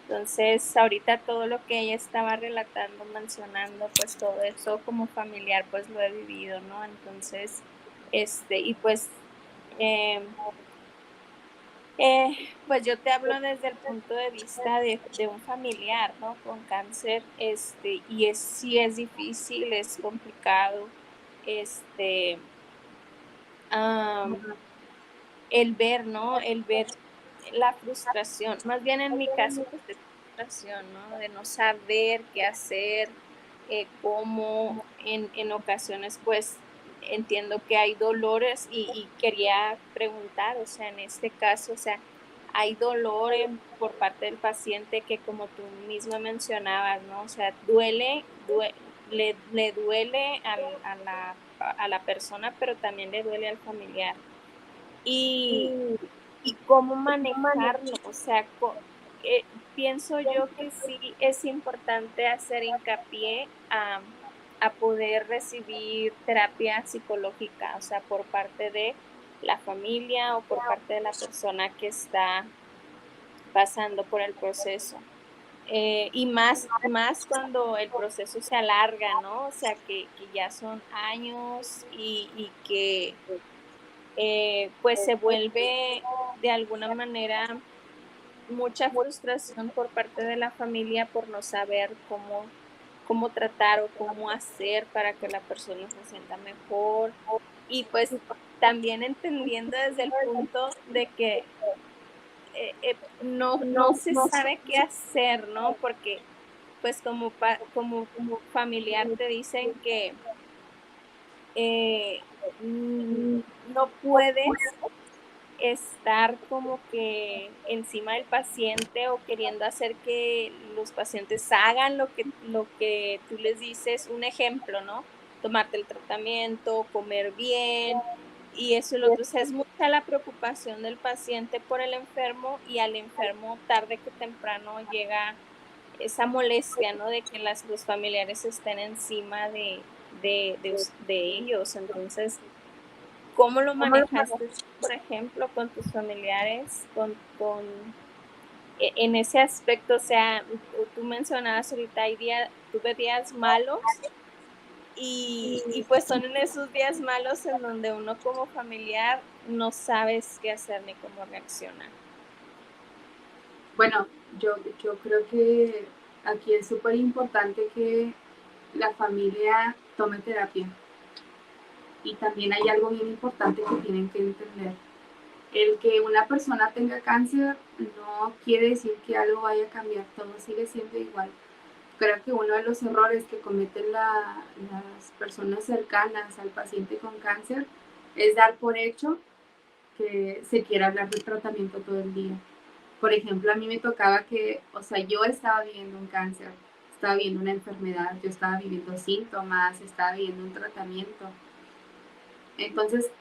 Speaker 3: Entonces, ahorita todo lo que ella estaba relatando, mencionando, pues todo eso como familiar, pues lo he vivido, ¿no? Entonces, y pues, pues yo te hablo desde el punto de vista de un familiar, ¿no? Con cáncer, y sí es difícil, es complicado, um, el ver, ¿no? El ver la frustración, más bien en mi caso, pues es frustración, ¿no? De no saber qué hacer, cómo en ocasiones, pues entiendo que hay dolores y quería preguntar, o sea, en este caso, o sea, hay dolor por parte del paciente que como tú misma mencionabas, ¿no? O sea, le duele a la persona, pero también le duele al familiar. Y, y cómo manejarlo, o sea, eh, pienso yo que sí es importante hacer hincapié a poder recibir terapia psicológica, o sea, por parte de la familia o por parte de la persona que está pasando por el proceso. Y más cuando el proceso se alarga, ¿no? O sea, que ya son años y que pues se vuelve de alguna manera mucha frustración por parte de la familia por no saber cómo tratar o cómo hacer para que la persona se sienta mejor. Y pues también entendiendo desde el punto de que no se sabe qué hacer, ¿no? Porque pues como familiar te dicen que eh, no puedes estar como que encima del paciente o queriendo hacer que los pacientes hagan lo que tú les dices, un ejemplo, ¿no? Tomarte el tratamiento, comer bien y eso y lo otro. O sea, es mucha la preocupación del paciente por el enfermo y al enfermo tarde que temprano llega esa molestia, ¿no? De que los familiares estén encima de ellos. Entonces, ¿cómo lo manejaste, por ejemplo, con tus familiares, en ese aspecto? O sea, tú mencionabas ahorita, tuve días malos y pues son en esos días malos en donde uno como familiar no sabes qué hacer ni cómo reaccionar.
Speaker 4: Bueno, yo creo que aquí es súper importante que la familia tome terapia. Y también hay algo bien importante que tienen que entender. El que una persona tenga cáncer no quiere decir que algo vaya a cambiar, todo sigue siendo igual. Creo que uno de los errores que cometen las personas cercanas al paciente con cáncer es dar por hecho que se quiere hablar del tratamiento todo el día. Por ejemplo, a mí me tocaba que, o sea, yo estaba viviendo un cáncer, estaba viviendo una enfermedad, yo estaba viviendo síntomas, estaba viviendo un tratamiento. Entonces,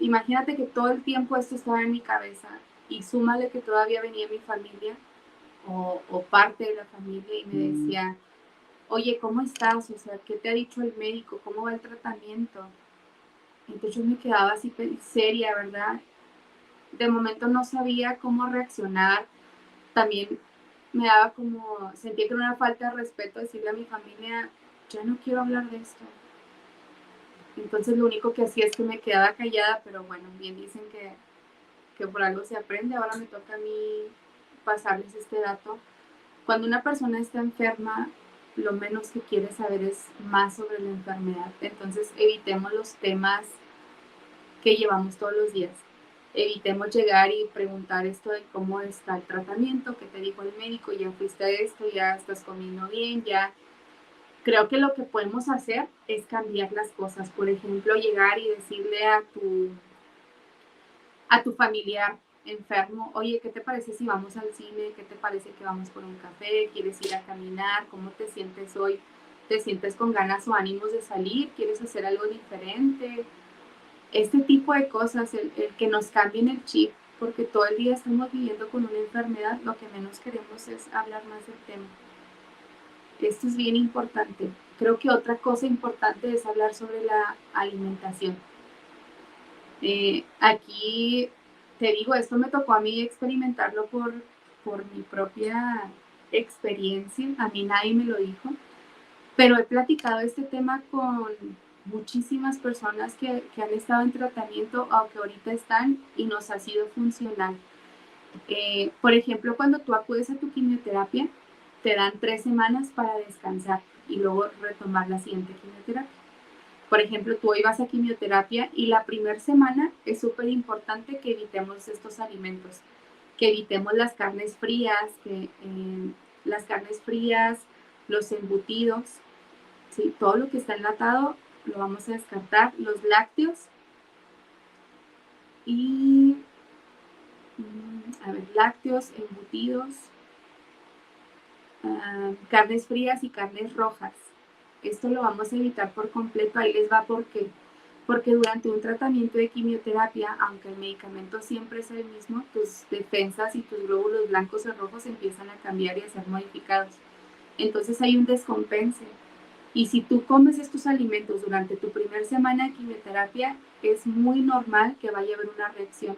Speaker 4: imagínate que todo el tiempo esto estaba en mi cabeza y súmale que todavía venía mi familia o parte de la familia y me decía, oye, ¿cómo estás? O sea, ¿qué te ha dicho el médico? ¿Cómo va el tratamiento? Entonces yo me quedaba así seria, ¿verdad? De momento no sabía cómo reaccionar. También me daba como, sentía que era una falta de respeto decirle a mi familia, ya no quiero hablar de esto. Entonces lo único que hacía es que me quedaba callada, pero bueno, bien dicen que por algo se aprende. Ahora me toca a mí pasarles este dato. Cuando una persona está enferma, lo menos que quiere saber es más sobre la enfermedad. Entonces, evitemos los temas que llevamos todos los días. Evitemos llegar y preguntar esto de cómo está el tratamiento, qué te dijo el médico, ya fuiste a esto, ya estás comiendo bien, ya. Creo que lo que podemos hacer es cambiar las cosas. Por ejemplo, llegar y decirle a tu familiar enfermo, oye, ¿qué te parece si vamos al cine? ¿Qué te parece que vamos por un café? ¿Quieres ir a caminar? ¿Cómo te sientes hoy? ¿Te sientes con ganas o ánimos de salir? ¿Quieres hacer algo diferente? Este tipo de cosas, el que nos cambien el chip, porque todo el día estamos viviendo con una enfermedad, lo que menos queremos es hablar más del tema. Esto es bien importante. Creo que otra cosa importante es hablar sobre la alimentación. Aquí te digo, esto me tocó a mí experimentarlo por mi propia experiencia, a mí nadie me lo dijo, pero he platicado este tema con muchísimas personas que han estado en tratamiento o que ahorita están y nos ha sido funcional. Por ejemplo, cuando tú acudes a tu quimioterapia, te dan 3 semanas para descansar y luego retomar la siguiente quimioterapia. Por ejemplo, tú hoy vas a quimioterapia y la primera semana es súper importante que evitemos estos alimentos, que evitemos las carnes frías, los embutidos, ¿sí? Todo lo que está enlatado lo vamos a descartar, los lácteos y, lácteos, embutidos, carnes frías y carnes rojas. Esto lo vamos a evitar por completo. Ahí les va por qué. Porque durante un tratamiento de quimioterapia, aunque el medicamento siempre es el mismo, tus defensas y tus glóbulos blancos o rojos empiezan a cambiar y a ser modificados. Entonces hay un descompense. Y si tú comes estos alimentos durante tu primera semana de quimioterapia, es muy normal que vaya a haber una reacción,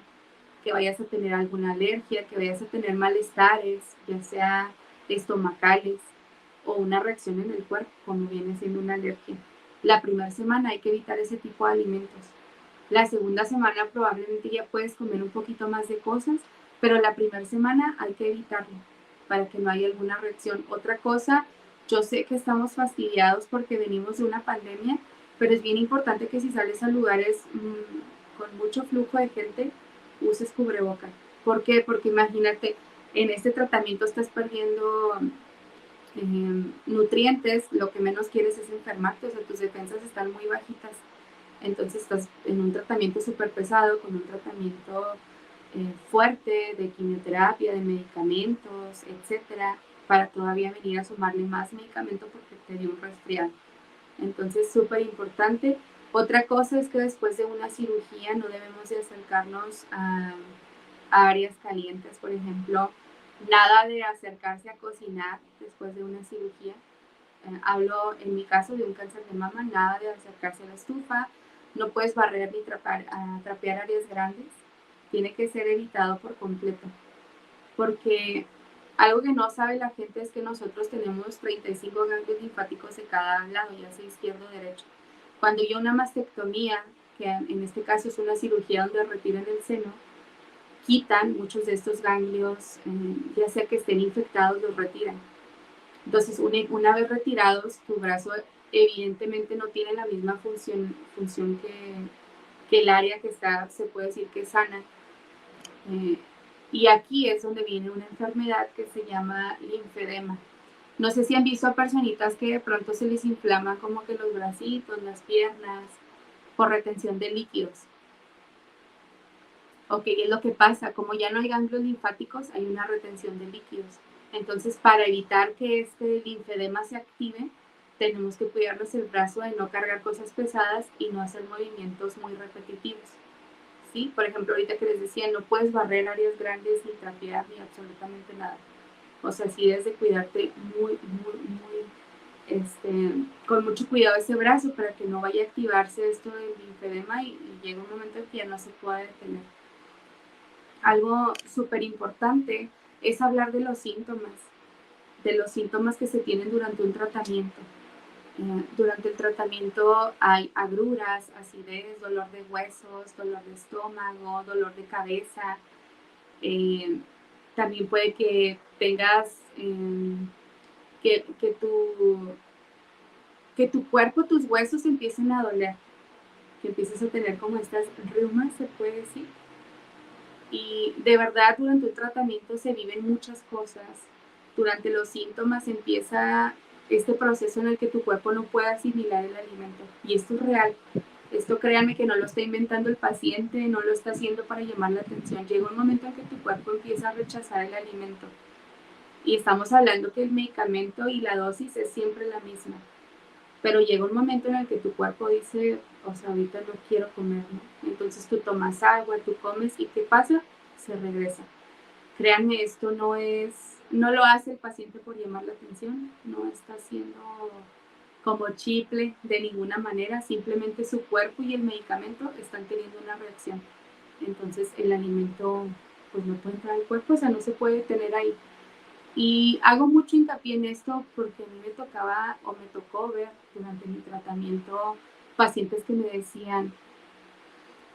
Speaker 4: que vayas a tener alguna alergia, que vayas a tener malestares, ya sea estomacales o una reacción en el cuerpo, como viene siendo una alergia. La primera semana hay que evitar ese tipo de alimentos. La segunda semana probablemente ya puedes comer un poquito más de cosas, pero la primera semana hay que evitarlo para que no haya alguna reacción. Otra cosa, yo sé que estamos fastidiados porque venimos de una pandemia, pero es bien importante que si sales a lugares con mucho flujo de gente, uses cubreboca. ¿Por qué? Porque imagínate, en este tratamiento estás perdiendo nutrientes, lo que menos quieres es enfermarte, o sea, tus defensas están muy bajitas. Entonces estás en un tratamiento súper pesado, con un tratamiento fuerte de quimioterapia, de medicamentos, etcétera, para todavía venir a sumarle más medicamento porque te dio un resfriado. Entonces, súper importante. Otra cosa es que después de una cirugía no debemos de acercarnos a áreas calientes, por ejemplo, nada de acercarse a cocinar después de una cirugía. Hablo en mi caso de un cáncer de mama, nada de acercarse a la estufa, no puedes barrer ni trapear áreas grandes, tiene que ser evitado por completo, porque algo que no sabe la gente es que nosotros tenemos 35 ganglios linfáticos de cada lado, ya sea izquierdo o derecho. Cuando hay una mastectomía, que en este caso es una cirugía donde retiran el seno, quitan muchos de estos ganglios, ya sea que estén infectados, los retiran. Entonces, una vez retirados, tu brazo evidentemente no tiene la misma función que el área que está, se puede decir que es sana. Y aquí es donde viene una enfermedad que se llama linfedema. No sé si han visto a personitas que de pronto se les inflaman como que los bracitos, las piernas, por retención de líquidos. Ok, es lo que pasa, como ya no hay ganglios linfáticos, hay una retención de líquidos. Entonces, para evitar que este linfedema se active, tenemos que cuidarnos el brazo de no cargar cosas pesadas y no hacer movimientos muy repetitivos. ¿Sí? Por ejemplo, ahorita que les decía, no puedes barrer áreas grandes ni trapear ni absolutamente nada. O sea, sí debes de cuidarte con mucho cuidado ese brazo para que no vaya a activarse esto del linfedema y llegue un momento en que ya no se pueda detener. Algo súper importante es hablar de los síntomas que se tienen durante un tratamiento. Durante el tratamiento hay agruras, acidez, dolor de huesos, dolor de estómago, dolor de cabeza. También puede que tengas que tu cuerpo, tus huesos empiecen a doler, que empieces a tener como estas reumas, se puede decir. Y de verdad durante el tratamiento se viven muchas cosas. Durante los síntomas empieza este proceso en el que tu cuerpo no puede asimilar el alimento. Y esto es real. Esto créanme que no lo está inventando el paciente, no lo está haciendo para llamar la atención. Llega un momento en que tu cuerpo empieza a rechazar el alimento. Y estamos hablando que el medicamento y la dosis es siempre la misma. Pero llega un momento en el que tu cuerpo dice, o sea, ahorita no quiero comer, ¿no? Entonces tú tomas agua, tú comes y ¿qué pasa? Se regresa. Créanme, esto no lo hace el paciente por llamar la atención, no está haciendo como chicle de ninguna manera, simplemente su cuerpo y el medicamento están teniendo una reacción. Entonces el alimento pues no puede entrar al cuerpo, o sea, no se puede tener ahí. Y hago mucho hincapié en esto porque a mí me tocó ver durante mi tratamiento pacientes que me decían,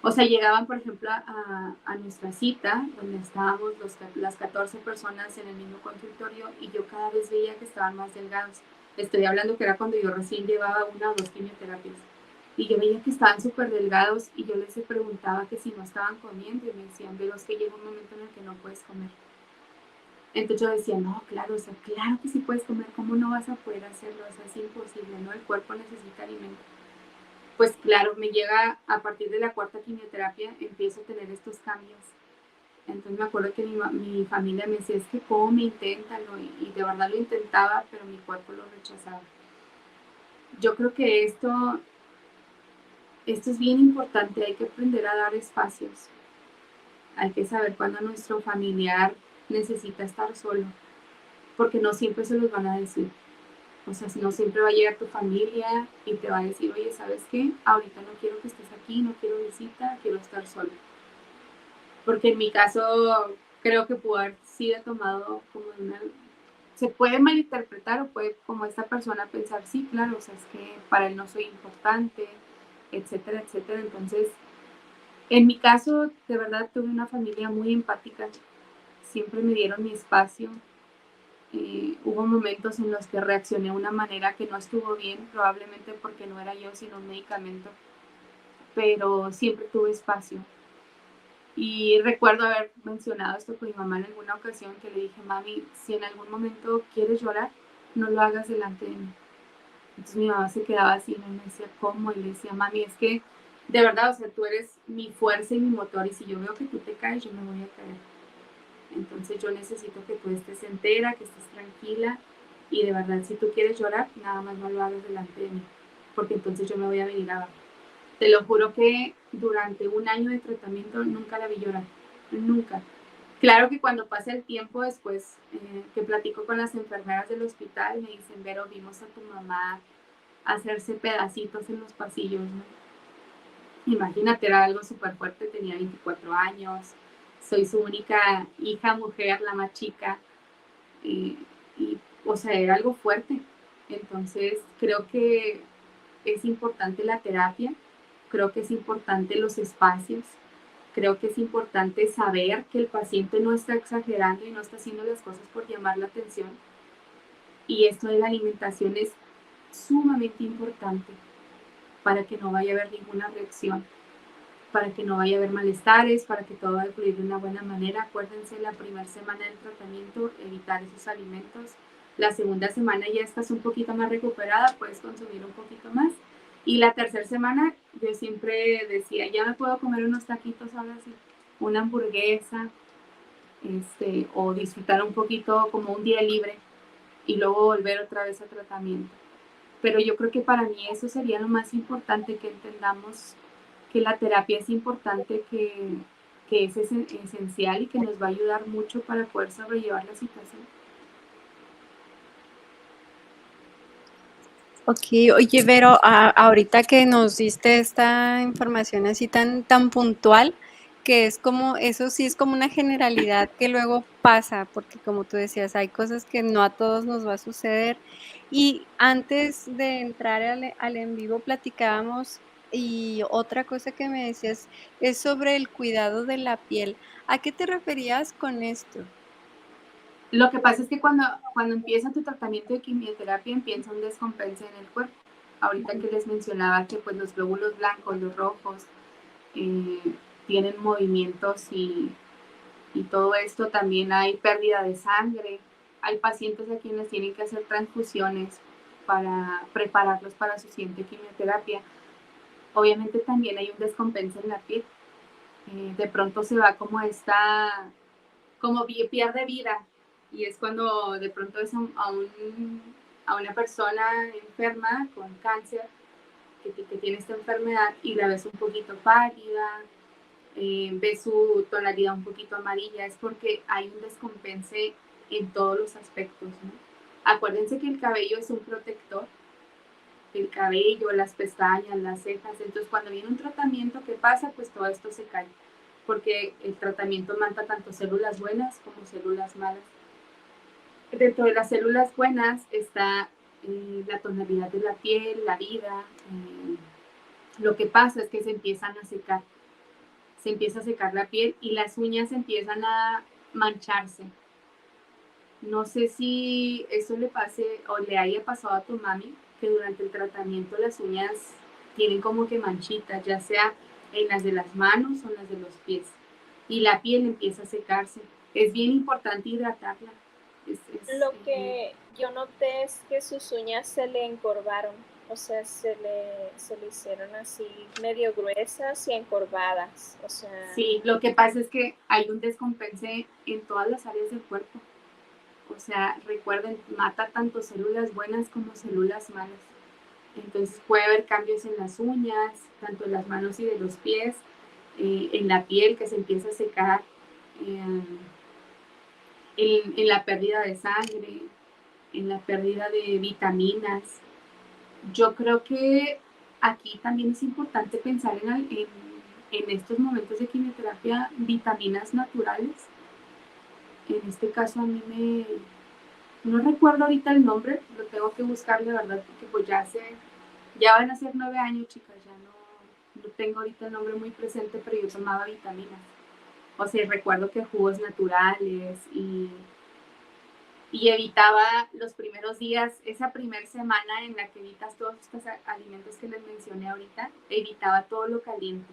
Speaker 4: o sea, llegaban, por ejemplo, a nuestra cita, donde estábamos las 14 personas en el mismo consultorio, y yo cada vez veía que estaban más delgados. Estoy hablando que era cuando yo recién llevaba 1 o 2 quimioterapias. Y yo veía que estaban súper delgados, y yo les preguntaba que si no estaban comiendo, y me decían, pero es que llega un momento en el que no puedes comer. Entonces yo decía, no, claro, o sea, claro que sí puedes comer, ¿cómo no vas a poder hacerlo? O sea, es imposible, ¿no? El cuerpo necesita alimento. Pues claro, me llega a partir de la 4ª quimioterapia, empiezo a tener estos cambios. Entonces me acuerdo que mi familia me decía, es que come, inténtalo, y de verdad lo intentaba, pero mi cuerpo lo rechazaba. Yo creo que esto es bien importante, hay que aprender a dar espacios. Hay que saber cuándo nuestro familiar necesita estar solo, porque no siempre se los van a decir. O sea, si no siempre va a llegar tu familia y te va a decir, oye, ¿sabes qué? Ahorita no quiero que estés aquí, no quiero visita, quiero estar sola. Porque en mi caso creo que pudo haber sido tomado como se puede malinterpretar o puede como esta persona pensar, sí, claro, o sea, es que para él no soy importante, etcétera, etcétera. Entonces, en mi caso, de verdad, tuve una familia muy empática. Siempre me dieron mi espacio. Hubo momentos en los que reaccioné de una manera que no estuvo bien, probablemente porque no era yo, sino un medicamento, pero siempre tuve espacio. Y recuerdo haber mencionado esto con mi mamá en alguna ocasión, que le dije, mami, si en algún momento quieres llorar, no lo hagas delante de mí. Entonces mi mamá se quedaba así, y me decía, ¿cómo? Y le decía, mami, es que de verdad, o sea, tú eres mi fuerza y mi motor, y si yo veo que tú te caes, yo me voy a caer. Entonces yo necesito que tú estés entera, que estés tranquila, y de verdad, si tú quieres llorar, nada más no lo hagas delante de mí, porque entonces yo me voy a venir abajo. Te lo juro que durante 1 año de tratamiento nunca la vi llorar, nunca. Claro que cuando pasa el tiempo después, que platico con las enfermeras del hospital, me dicen, Vero, vimos a tu mamá hacerse pedacitos en los pasillos, ¿no? Imagínate, era algo súper fuerte, tenía 24 años, soy su única hija mujer, la más chica, y, o sea, era algo fuerte. Entonces, creo que es importante la terapia, creo que es importante los espacios, creo que es importante saber que el paciente no está exagerando y no está haciendo las cosas por llamar la atención. Y esto de la alimentación es sumamente importante para que no vaya a haber ninguna reacción, para que no vaya a haber malestares, para que todo vaya a fluir de una buena manera. Acuérdense, la primera semana del tratamiento, evitar esos alimentos. La segunda semana ya estás un poquito más recuperada, puedes consumir un poquito más. Y la tercera semana, yo siempre decía, ya me puedo comer unos taquitos ahora sí, una hamburguesa, o disfrutar un poquito como un día libre y luego volver otra vez a tratamiento. Pero yo creo que para mí eso sería lo más importante, que entendamos que la terapia es importante, que es esencial y que nos va a ayudar mucho para poder sobrellevar la situación.
Speaker 1: Ok, oye, Vero, ahorita que nos diste esta información así tan puntual, que es como, eso sí es como una generalidad que luego pasa, porque como tú decías, hay cosas que no a todos nos va a suceder. Y antes de entrar al en vivo platicábamos, y otra cosa que me decías es sobre el cuidado de la piel. ¿A qué te referías con esto?
Speaker 4: Lo que pasa es que cuando empieza tu tratamiento de quimioterapia empieza un descompense en el cuerpo. Ahorita que les mencionaba que pues los glóbulos blancos, los rojos, tienen movimientos y todo esto, también hay pérdida de sangre. Hay pacientes a quienes tienen que hacer transfusiones para prepararlos para su siguiente quimioterapia. Obviamente también hay un descompense en la piel. De pronto se va como pierde vida, y es cuando de pronto ves a una persona enferma con cáncer que tiene esta enfermedad y la ves un poquito pálida, ves su tonalidad un poquito amarilla, es porque hay un descompense en todos los aspectos, ¿no? Acuérdense que el cabello es un protector, el cabello, las pestañas, las cejas. Entonces cuando viene un tratamiento, ¿qué pasa? Pues todo esto se cae, porque el tratamiento mata tanto células buenas como células malas. Dentro de las células buenas está la tonalidad de la piel, la vida. Lo que pasa es que se empiezan a secar, se empieza a secar la piel y las uñas empiezan a mancharse. No sé si eso le pase o le haya pasado a tu mami, que durante el tratamiento las uñas tienen como que manchitas, ya sea en las de las manos o en las de los pies, y la piel empieza a secarse. Es bien importante hidratarla.
Speaker 3: Lo que yo noté es que sus uñas se le encorvaron, o sea, se le hicieron así medio gruesas y encorvadas, o sea...
Speaker 4: Sí, lo que pasa es que hay un descompense en todas las áreas del cuerpo. O sea, recuerden, mata tanto células buenas como células malas. Entonces puede haber cambios en las uñas, tanto en las manos y de los pies, en la piel que se empieza a secar, en la pérdida de sangre, en la pérdida de vitaminas. Yo creo que aquí también es importante pensar en estos momentos de quimioterapia, vitaminas naturales. En este caso a mí no recuerdo ahorita el nombre, lo tengo que buscar de verdad, porque pues ya van a ser 9 años, chicas, ya no tengo ahorita el nombre muy presente, pero yo tomaba vitaminas. O sea, recuerdo que jugos naturales y evitaba los primeros días, esa primera semana en la que evitas todos estos alimentos que les mencioné ahorita, evitaba todo lo caliente,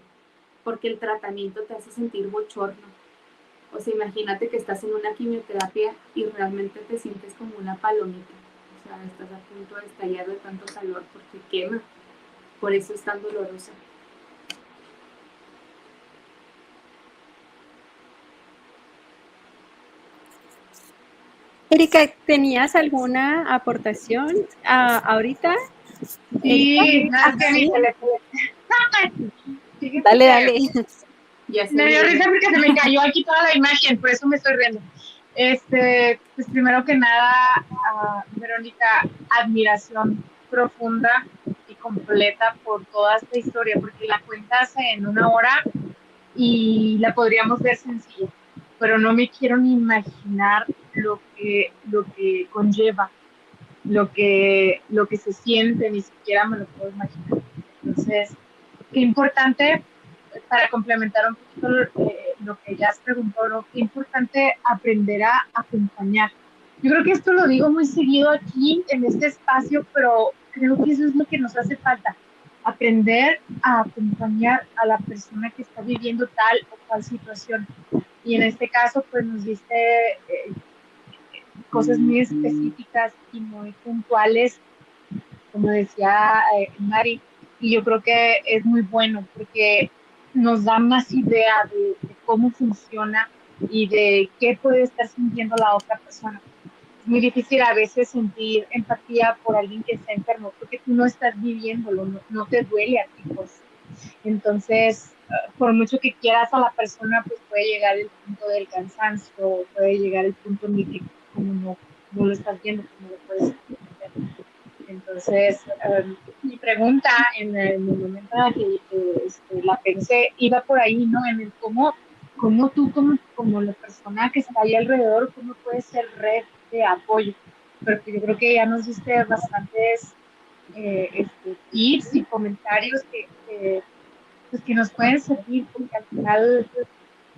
Speaker 4: porque el tratamiento te hace sentir bochorno. O sea, imagínate que estás en una quimioterapia y realmente te sientes como una palomita. O sea, estás a punto de estallar de tanto calor porque quema. Por eso es tan dolorosa.
Speaker 1: Erika, ¿tenías alguna aportación ahorita?
Speaker 2: Sí,
Speaker 1: Erika,
Speaker 2: no, es que mi
Speaker 1: ¿sí?
Speaker 2: teléfono. Fíjate
Speaker 1: Dale,
Speaker 2: que
Speaker 1: dale.
Speaker 4: Ya
Speaker 2: me dio risa porque se me cayó aquí toda la imagen, por eso me estoy riendo. Pues primero que nada, Verónica, admiración profunda y completa por toda esta historia, porque la cuentas en 1 hora y la podríamos ver sencilla, pero no me quiero ni imaginar lo que conlleva, lo que se siente, ni siquiera me lo puedo imaginar. Entonces, qué importante, para complementar un poquito lo que ya has preguntado, ¿no? Qué importante aprender a acompañar. Yo creo que esto lo digo muy seguido aquí en este espacio, pero creo que eso es lo que nos hace falta, aprender a acompañar a la persona que está viviendo tal o cual situación. Y en este caso, pues nos diste cosas muy específicas y muy puntuales, como decía Mari, y yo creo que es muy bueno porque nos da más idea de cómo funciona y de qué puede estar sintiendo la otra persona. Es muy difícil a veces sentir empatía por alguien que está enfermo porque tú no estás viviéndolo, no te duele a ti, pues. Entonces, por mucho que quieras a la persona, pues puede llegar el punto del cansancio, puede llegar el punto en el que como no lo estás viendo, como lo puedes entender. Entonces, mi pregunta en el momento en el que la pensé iba por ahí, ¿no? En el cómo tú, como la persona que está ahí alrededor, cómo puedes ser red de apoyo. Pero yo creo que ya nos diste bastantes tips y comentarios pues, que nos pueden servir, porque al final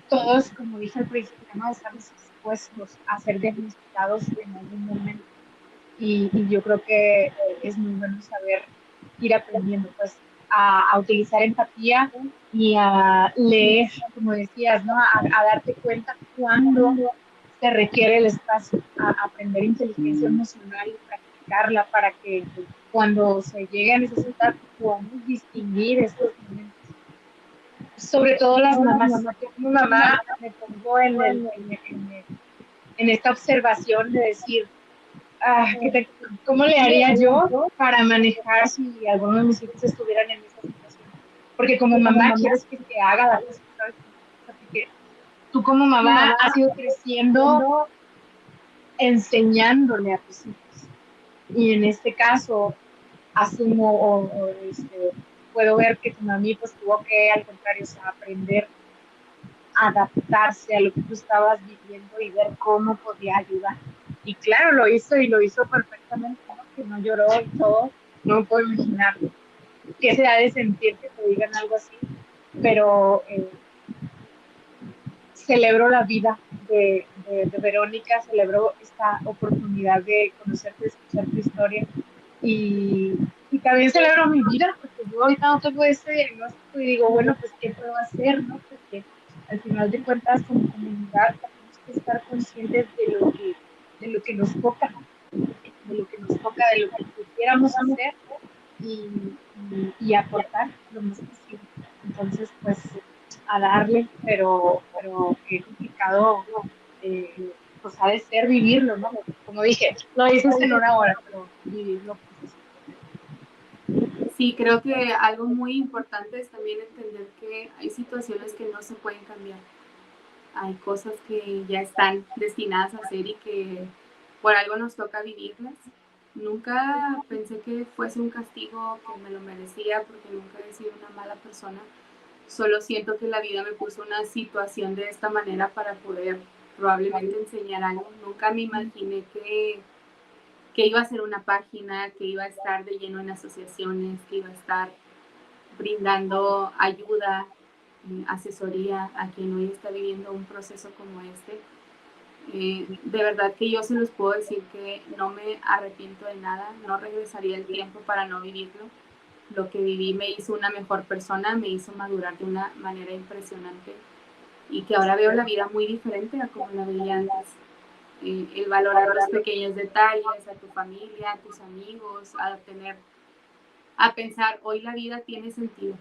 Speaker 2: todos, como dije al principio, ¿no? Estamos expuestos a ser diagnosticados en algún momento. Y yo creo que es muy bueno saber ir aprendiendo pues a utilizar empatía y a leer, como decías, ¿no? A darte cuenta cuándo se requiere el espacio, a aprender inteligencia emocional y practicarla para que cuando se llegue a necesitar podamos distinguir estos momentos. Sobre todo las mamás. Yo como mamá me pongo en esta observación de decir, ¿cómo le haría yo para manejar si alguno de mis hijos estuvieran en esa situación? Porque como mamá quieres que te haga la cosa, ¿sabes? Porque tú como mamá has ido creciendo enseñándole a tus hijos. Y en este caso, asumo puedo ver que tu mami pues tuvo que, al contrario, o sea, aprender a adaptarse a lo que tú estabas viviendo y ver cómo podía ayudar. Y claro, lo hizo y lo hizo perfectamente, ¿no? Que no lloró y todo. No me puedo imaginar qué se ha de sentir que te digan algo así, pero celebro la vida de Verónica, celebro esta oportunidad de conocerte, de escuchar tu historia y también celebro mi vida, porque yo ahorita no tengo ese diagnóstico y digo, bueno, pues, ¿qué puedo hacer, no? Porque al final de cuentas, como comunidad, tenemos que estar conscientes de lo que nos toca, de lo que nos toca, de lo que quisiéramos hacer y aportar lo más posible. Entonces, pues, a darle, pero qué complicado, pues ha de ser vivirlo, ¿no? Como dije, lo dices en una hora, pero vivirlo, pues,
Speaker 4: Sí, creo que algo muy importante es también entender que hay situaciones que no se pueden cambiar. Hay cosas que ya están destinadas a ser y que por algo nos toca vivirlas. Nunca pensé que fuese un castigo, que me lo merecía, porque nunca he sido una mala persona. Solo siento que la vida me puso una situación de esta manera para poder probablemente enseñar algo. Nunca me imaginé que iba a ser una página, que iba a estar de lleno en asociaciones, que iba a estar brindando ayuda, asesoría a quien hoy está viviendo un proceso como este. De verdad que yo se los puedo decir que no me arrepiento de nada, no regresaría el tiempo para no vivirlo. Lo que viví me hizo una mejor persona, me hizo madurar de una manera impresionante y que ahora veo la vida muy diferente a como la veía antes. El valorar los pequeños detalles, a tu familia, a tus amigos, a pensar, hoy la vida tiene sentido.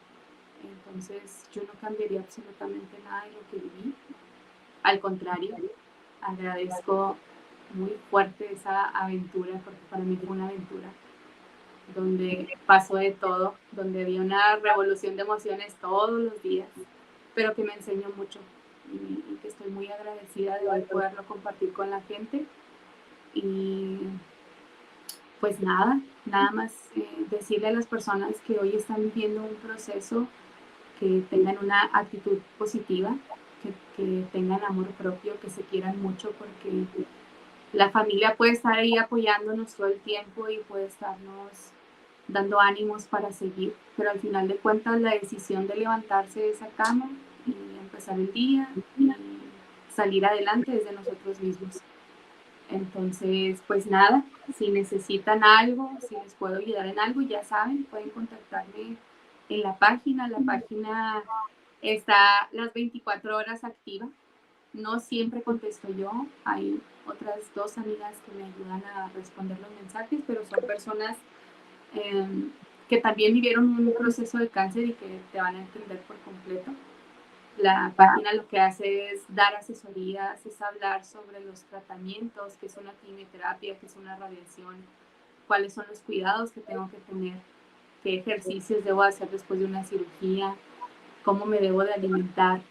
Speaker 4: Entonces yo no cambiaría absolutamente nada de lo que viví. Al contrario, agradezco muy fuerte esa aventura, porque para mí fue una aventura, donde pasó de todo, donde había una revolución de emociones todos los días, pero que me enseñó mucho y que estoy muy agradecida de hoy poderlo compartir con la gente. Y pues nada más decirle a las personas que hoy están viviendo un proceso que tengan una actitud positiva, que tengan amor propio, que se quieran mucho, porque la familia puede estar ahí apoyándonos todo el tiempo y puede estarnos dando ánimos para seguir, pero al final de cuentas la decisión de levantarse de esa cama y empezar el día y salir adelante es de nosotros mismos. Entonces, pues nada, si necesitan algo, si les puedo ayudar en algo, ya saben, pueden contactarme en la página. La página está las 24 horas activa. No siempre contesto yo, hay otras 2 amigas que me ayudan a responder los mensajes, pero son personas que también vivieron un proceso de cáncer y que te van a entender por completo. La página lo que hace es dar asesorías, es hablar sobre los tratamientos, qué es una quimioterapia, qué es una radiación, cuáles son los cuidados que tengo que tener, qué ejercicios debo hacer después de una cirugía, cómo me debo de alimentar,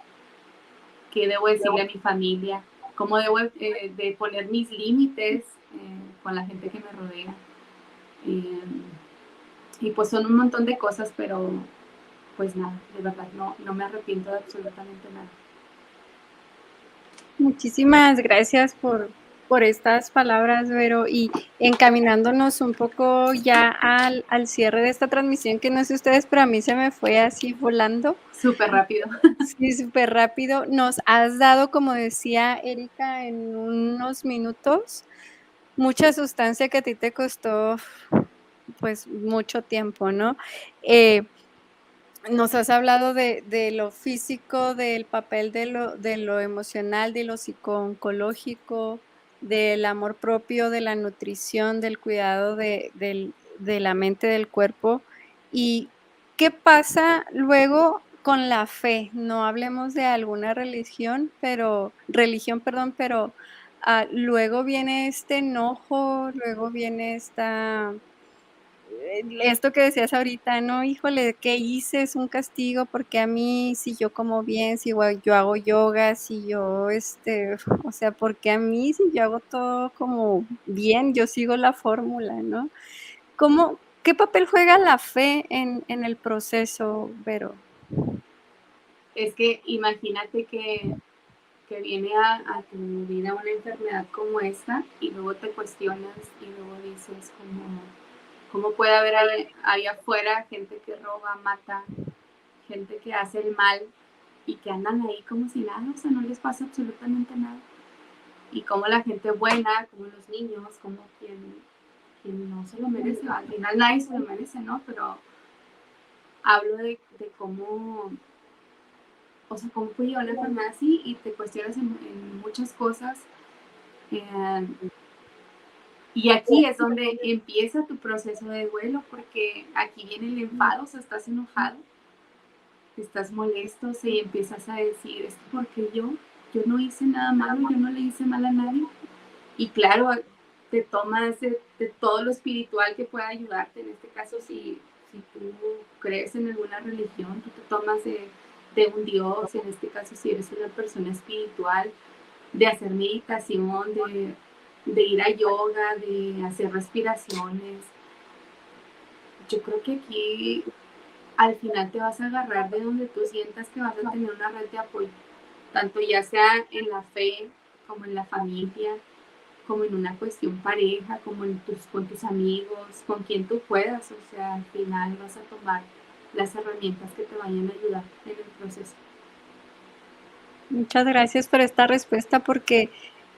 Speaker 4: qué debo decirle a mi familia, cómo debo de poner mis límites con la gente que me rodea. Y pues son un montón de cosas, pero pues nada, de verdad no me arrepiento de absolutamente nada.
Speaker 1: Muchísimas gracias por por estas palabras, Vero, y encaminándonos un poco ya al cierre de esta transmisión, que no sé ustedes, pero a mí se me fue así volando.
Speaker 4: Súper rápido.
Speaker 1: Sí, súper rápido. Nos has dado, como decía Erika, en unos minutos, mucha sustancia que a ti te costó, pues, mucho tiempo, ¿no? Nos has hablado de lo físico, del papel de lo emocional, de lo psico-oncológico, del amor propio, de la nutrición, del cuidado de la mente, del cuerpo. ¿Y qué pasa luego con la fe? No hablemos de alguna religión, perdón, pero luego viene este enojo, luego viene esto que decías ahorita, no, híjole, ¿qué hice? Es un castigo, porque a mí, si yo como bien, si yo hago yoga, si yo, o sea, porque a mí, si yo hago todo como bien, yo sigo la fórmula, ¿no? ¿Qué papel juega la fe en el proceso, Vero?
Speaker 4: Es que imagínate que viene a tu vida una enfermedad como esta y luego te cuestionas y luego dices cómo puede haber ahí afuera gente que roba, mata, gente que hace el mal y que andan ahí como si nada, o sea, no les pasa absolutamente nada. Y como la gente buena, como los niños, como quien no se lo merece, al final nadie se lo merece, ¿no? Pero hablo de cómo, o sea, cómo puede llevar la enfermedad así y te cuestionas en muchas cosas. Y aquí es donde empieza tu proceso de duelo, porque aquí viene el enfado, o sea, estás enojado, estás molesto, y empiezas a decir, ¿esto porque yo no hice nada malo, yo no le hice mal a nadie? Y claro, te tomas de todo lo espiritual que pueda ayudarte, en este caso si tú crees en alguna religión, tú te tomas de un Dios, en este caso si eres una persona espiritual, de hacer meditación, de ir a yoga, de hacer respiraciones. Yo creo que aquí al final te vas a agarrar de donde tú sientas que vas a tener una red de apoyo, tanto ya sea en la fe, como en la familia, como en una cuestión pareja, como con tus amigos, con quien tú puedas. O sea, al final vas a tomar las herramientas que te vayan a ayudar en el proceso.
Speaker 1: Muchas gracias por esta respuesta, porque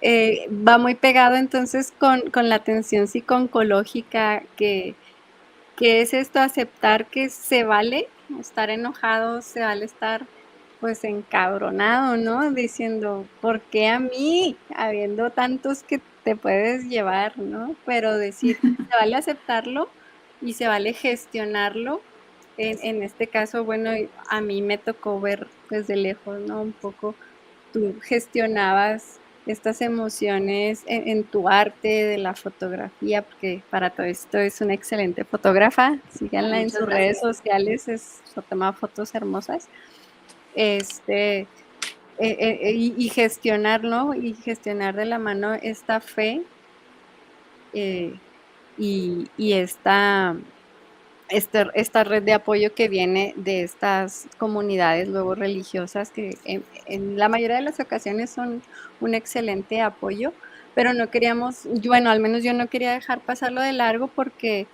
Speaker 1: va muy pegado entonces con la atención psico-oncológica, que es esto, aceptar que se vale estar enojado, se vale estar pues encabronado, ¿no? Diciendo, ¿por qué a mí? Habiendo tantos que te puedes llevar, ¿no? Pero decir, se vale aceptarlo y se vale gestionarlo. En este caso, bueno, a mí me tocó ver desde lejos, ¿no? Un poco tú gestionabas estas emociones en tu arte de la fotografía, porque para todo esto es una excelente fotógrafa. Síganla en
Speaker 4: Muchas
Speaker 1: sus redes
Speaker 4: gracias.
Speaker 1: sociales, toma fotos hermosas. Y gestionar, ¿no? Y gestionar de la mano esta fe y esta red de apoyo que viene de estas comunidades luego religiosas, que en la mayoría de las ocasiones son un excelente apoyo, pero no queríamos, bueno, al menos yo no quería dejar pasarlo de largo, porque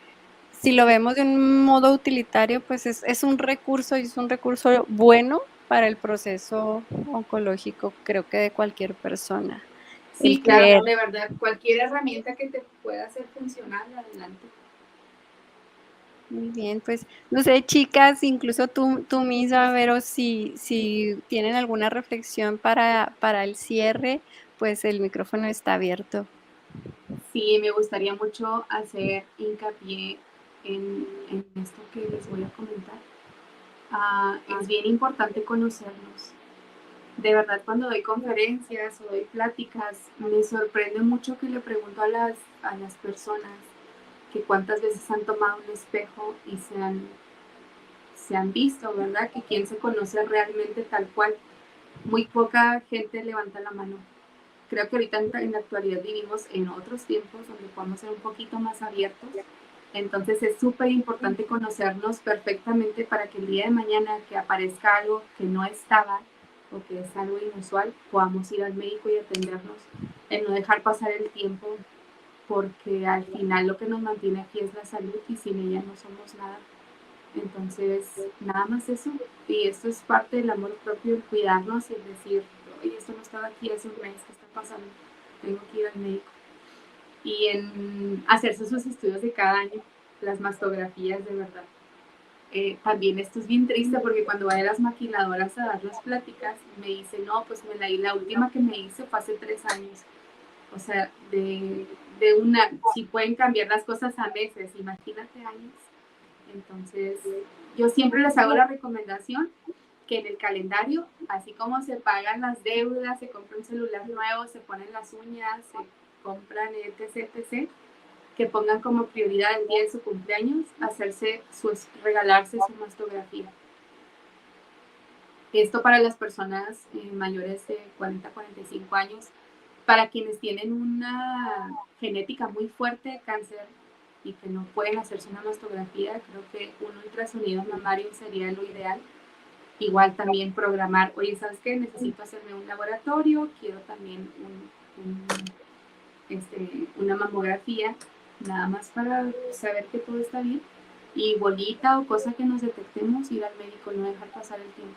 Speaker 1: si lo vemos de un modo utilitario, pues es un recurso, y es un recurso bueno para el proceso oncológico, creo que de cualquier persona.
Speaker 4: Sí,
Speaker 1: El
Speaker 4: claro,
Speaker 1: creer.
Speaker 4: de verdad, cualquier herramienta que te pueda hacer funcionar, adelante.
Speaker 1: Muy bien, pues no sé, chicas, incluso tú misma, Vero, si tienen alguna reflexión para el cierre, pues el micrófono está abierto.
Speaker 4: Sí, me gustaría mucho hacer hincapié en esto que les voy a comentar. Es bien importante conocernos. De verdad, cuando doy conferencias o doy pláticas, me sorprende mucho que le pregunto a las personas que cuántas veces han tomado un espejo y se han visto, ¿verdad? Que quién se conoce realmente tal cual. Muy poca gente levanta la mano. Creo que ahorita en la actualidad vivimos en otros tiempos donde podemos ser un poquito más abiertos. Entonces es súper importante conocernos perfectamente para que el día de mañana que aparezca algo que no estaba o que es algo inusual, podamos ir al médico y atendernos, el no dejar pasar el tiempo, porque al final lo que nos mantiene aquí es la salud y sin ella no somos nada. Entonces, nada más eso. Y esto es parte del amor propio, el cuidarnos y el decir, oye, esto no estaba aquí hace un mes, ¿qué está pasando? Tengo que ir al médico. Y en hacerse sus estudios de cada año, las mastografías de verdad. También esto es bien triste porque cuando voy a las maquiladoras a dar las pláticas, me dicen, no, pues la última que me hice fue hace 3 años. O sea, si pueden cambiar las cosas a meses, imagínate años. Entonces, yo siempre les hago la recomendación que en el calendario, así como se pagan las deudas, se compra un celular nuevo, se ponen las uñas, se compran etc, etc, que pongan como prioridad el día de su cumpleaños regalarse su mastografía. Esto para las personas mayores de 40 a 45 años, para quienes tienen una genética muy fuerte de cáncer y que no pueden hacerse una mastografía, creo que un ultrasonido mamario sería lo ideal. Igual también programar, oye, ¿sabes qué? Necesito hacerme un laboratorio, quiero también una mamografía, nada más para saber que todo está bien. Y bolita o cosa que nos detectemos, ir al médico, no dejar pasar el tiempo.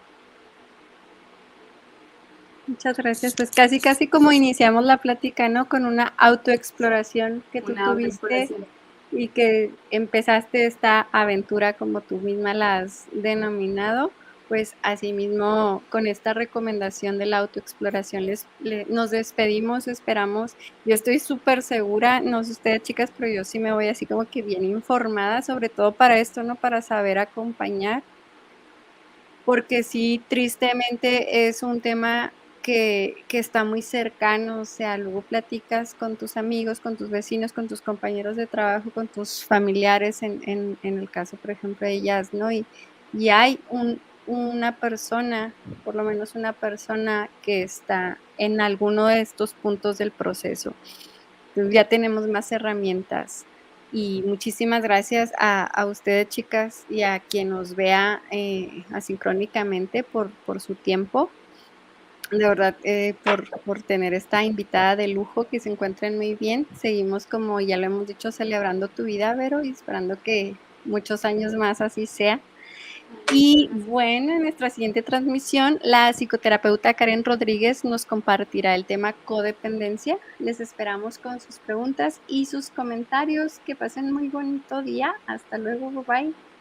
Speaker 1: Muchas gracias. Pues casi como iniciamos la plática, ¿no? Con una autoexploración que tú tuviste y que empezaste esta aventura como tú misma la has denominado, pues asimismo con esta recomendación de la autoexploración nos despedimos, esperamos. Yo estoy súper segura, no sé ustedes chicas, pero yo sí me voy así como que bien informada, sobre todo para esto, ¿no? Para saber acompañar, porque sí, tristemente es un tema que está muy cercano, o sea, luego platicas con tus amigos, con tus vecinos, con tus compañeros de trabajo, con tus familiares, en el caso, por ejemplo, de ellas, ¿no? Y hay una persona, por lo menos una persona que está en alguno de estos puntos del proceso. Entonces ya tenemos más herramientas. Y muchísimas gracias a ustedes, chicas, y a quien nos vea asincrónicamente por su tiempo. De verdad, por tener esta invitada de lujo, que se encuentren muy bien. Seguimos, como ya lo hemos dicho, celebrando tu vida, Vero, y esperando que muchos años más así sea. Y bueno, en nuestra siguiente transmisión, la psicoterapeuta Karen Rodríguez nos compartirá el tema codependencia. Les esperamos con sus preguntas y sus comentarios. Que pasen muy bonito día. Hasta luego, bye bye.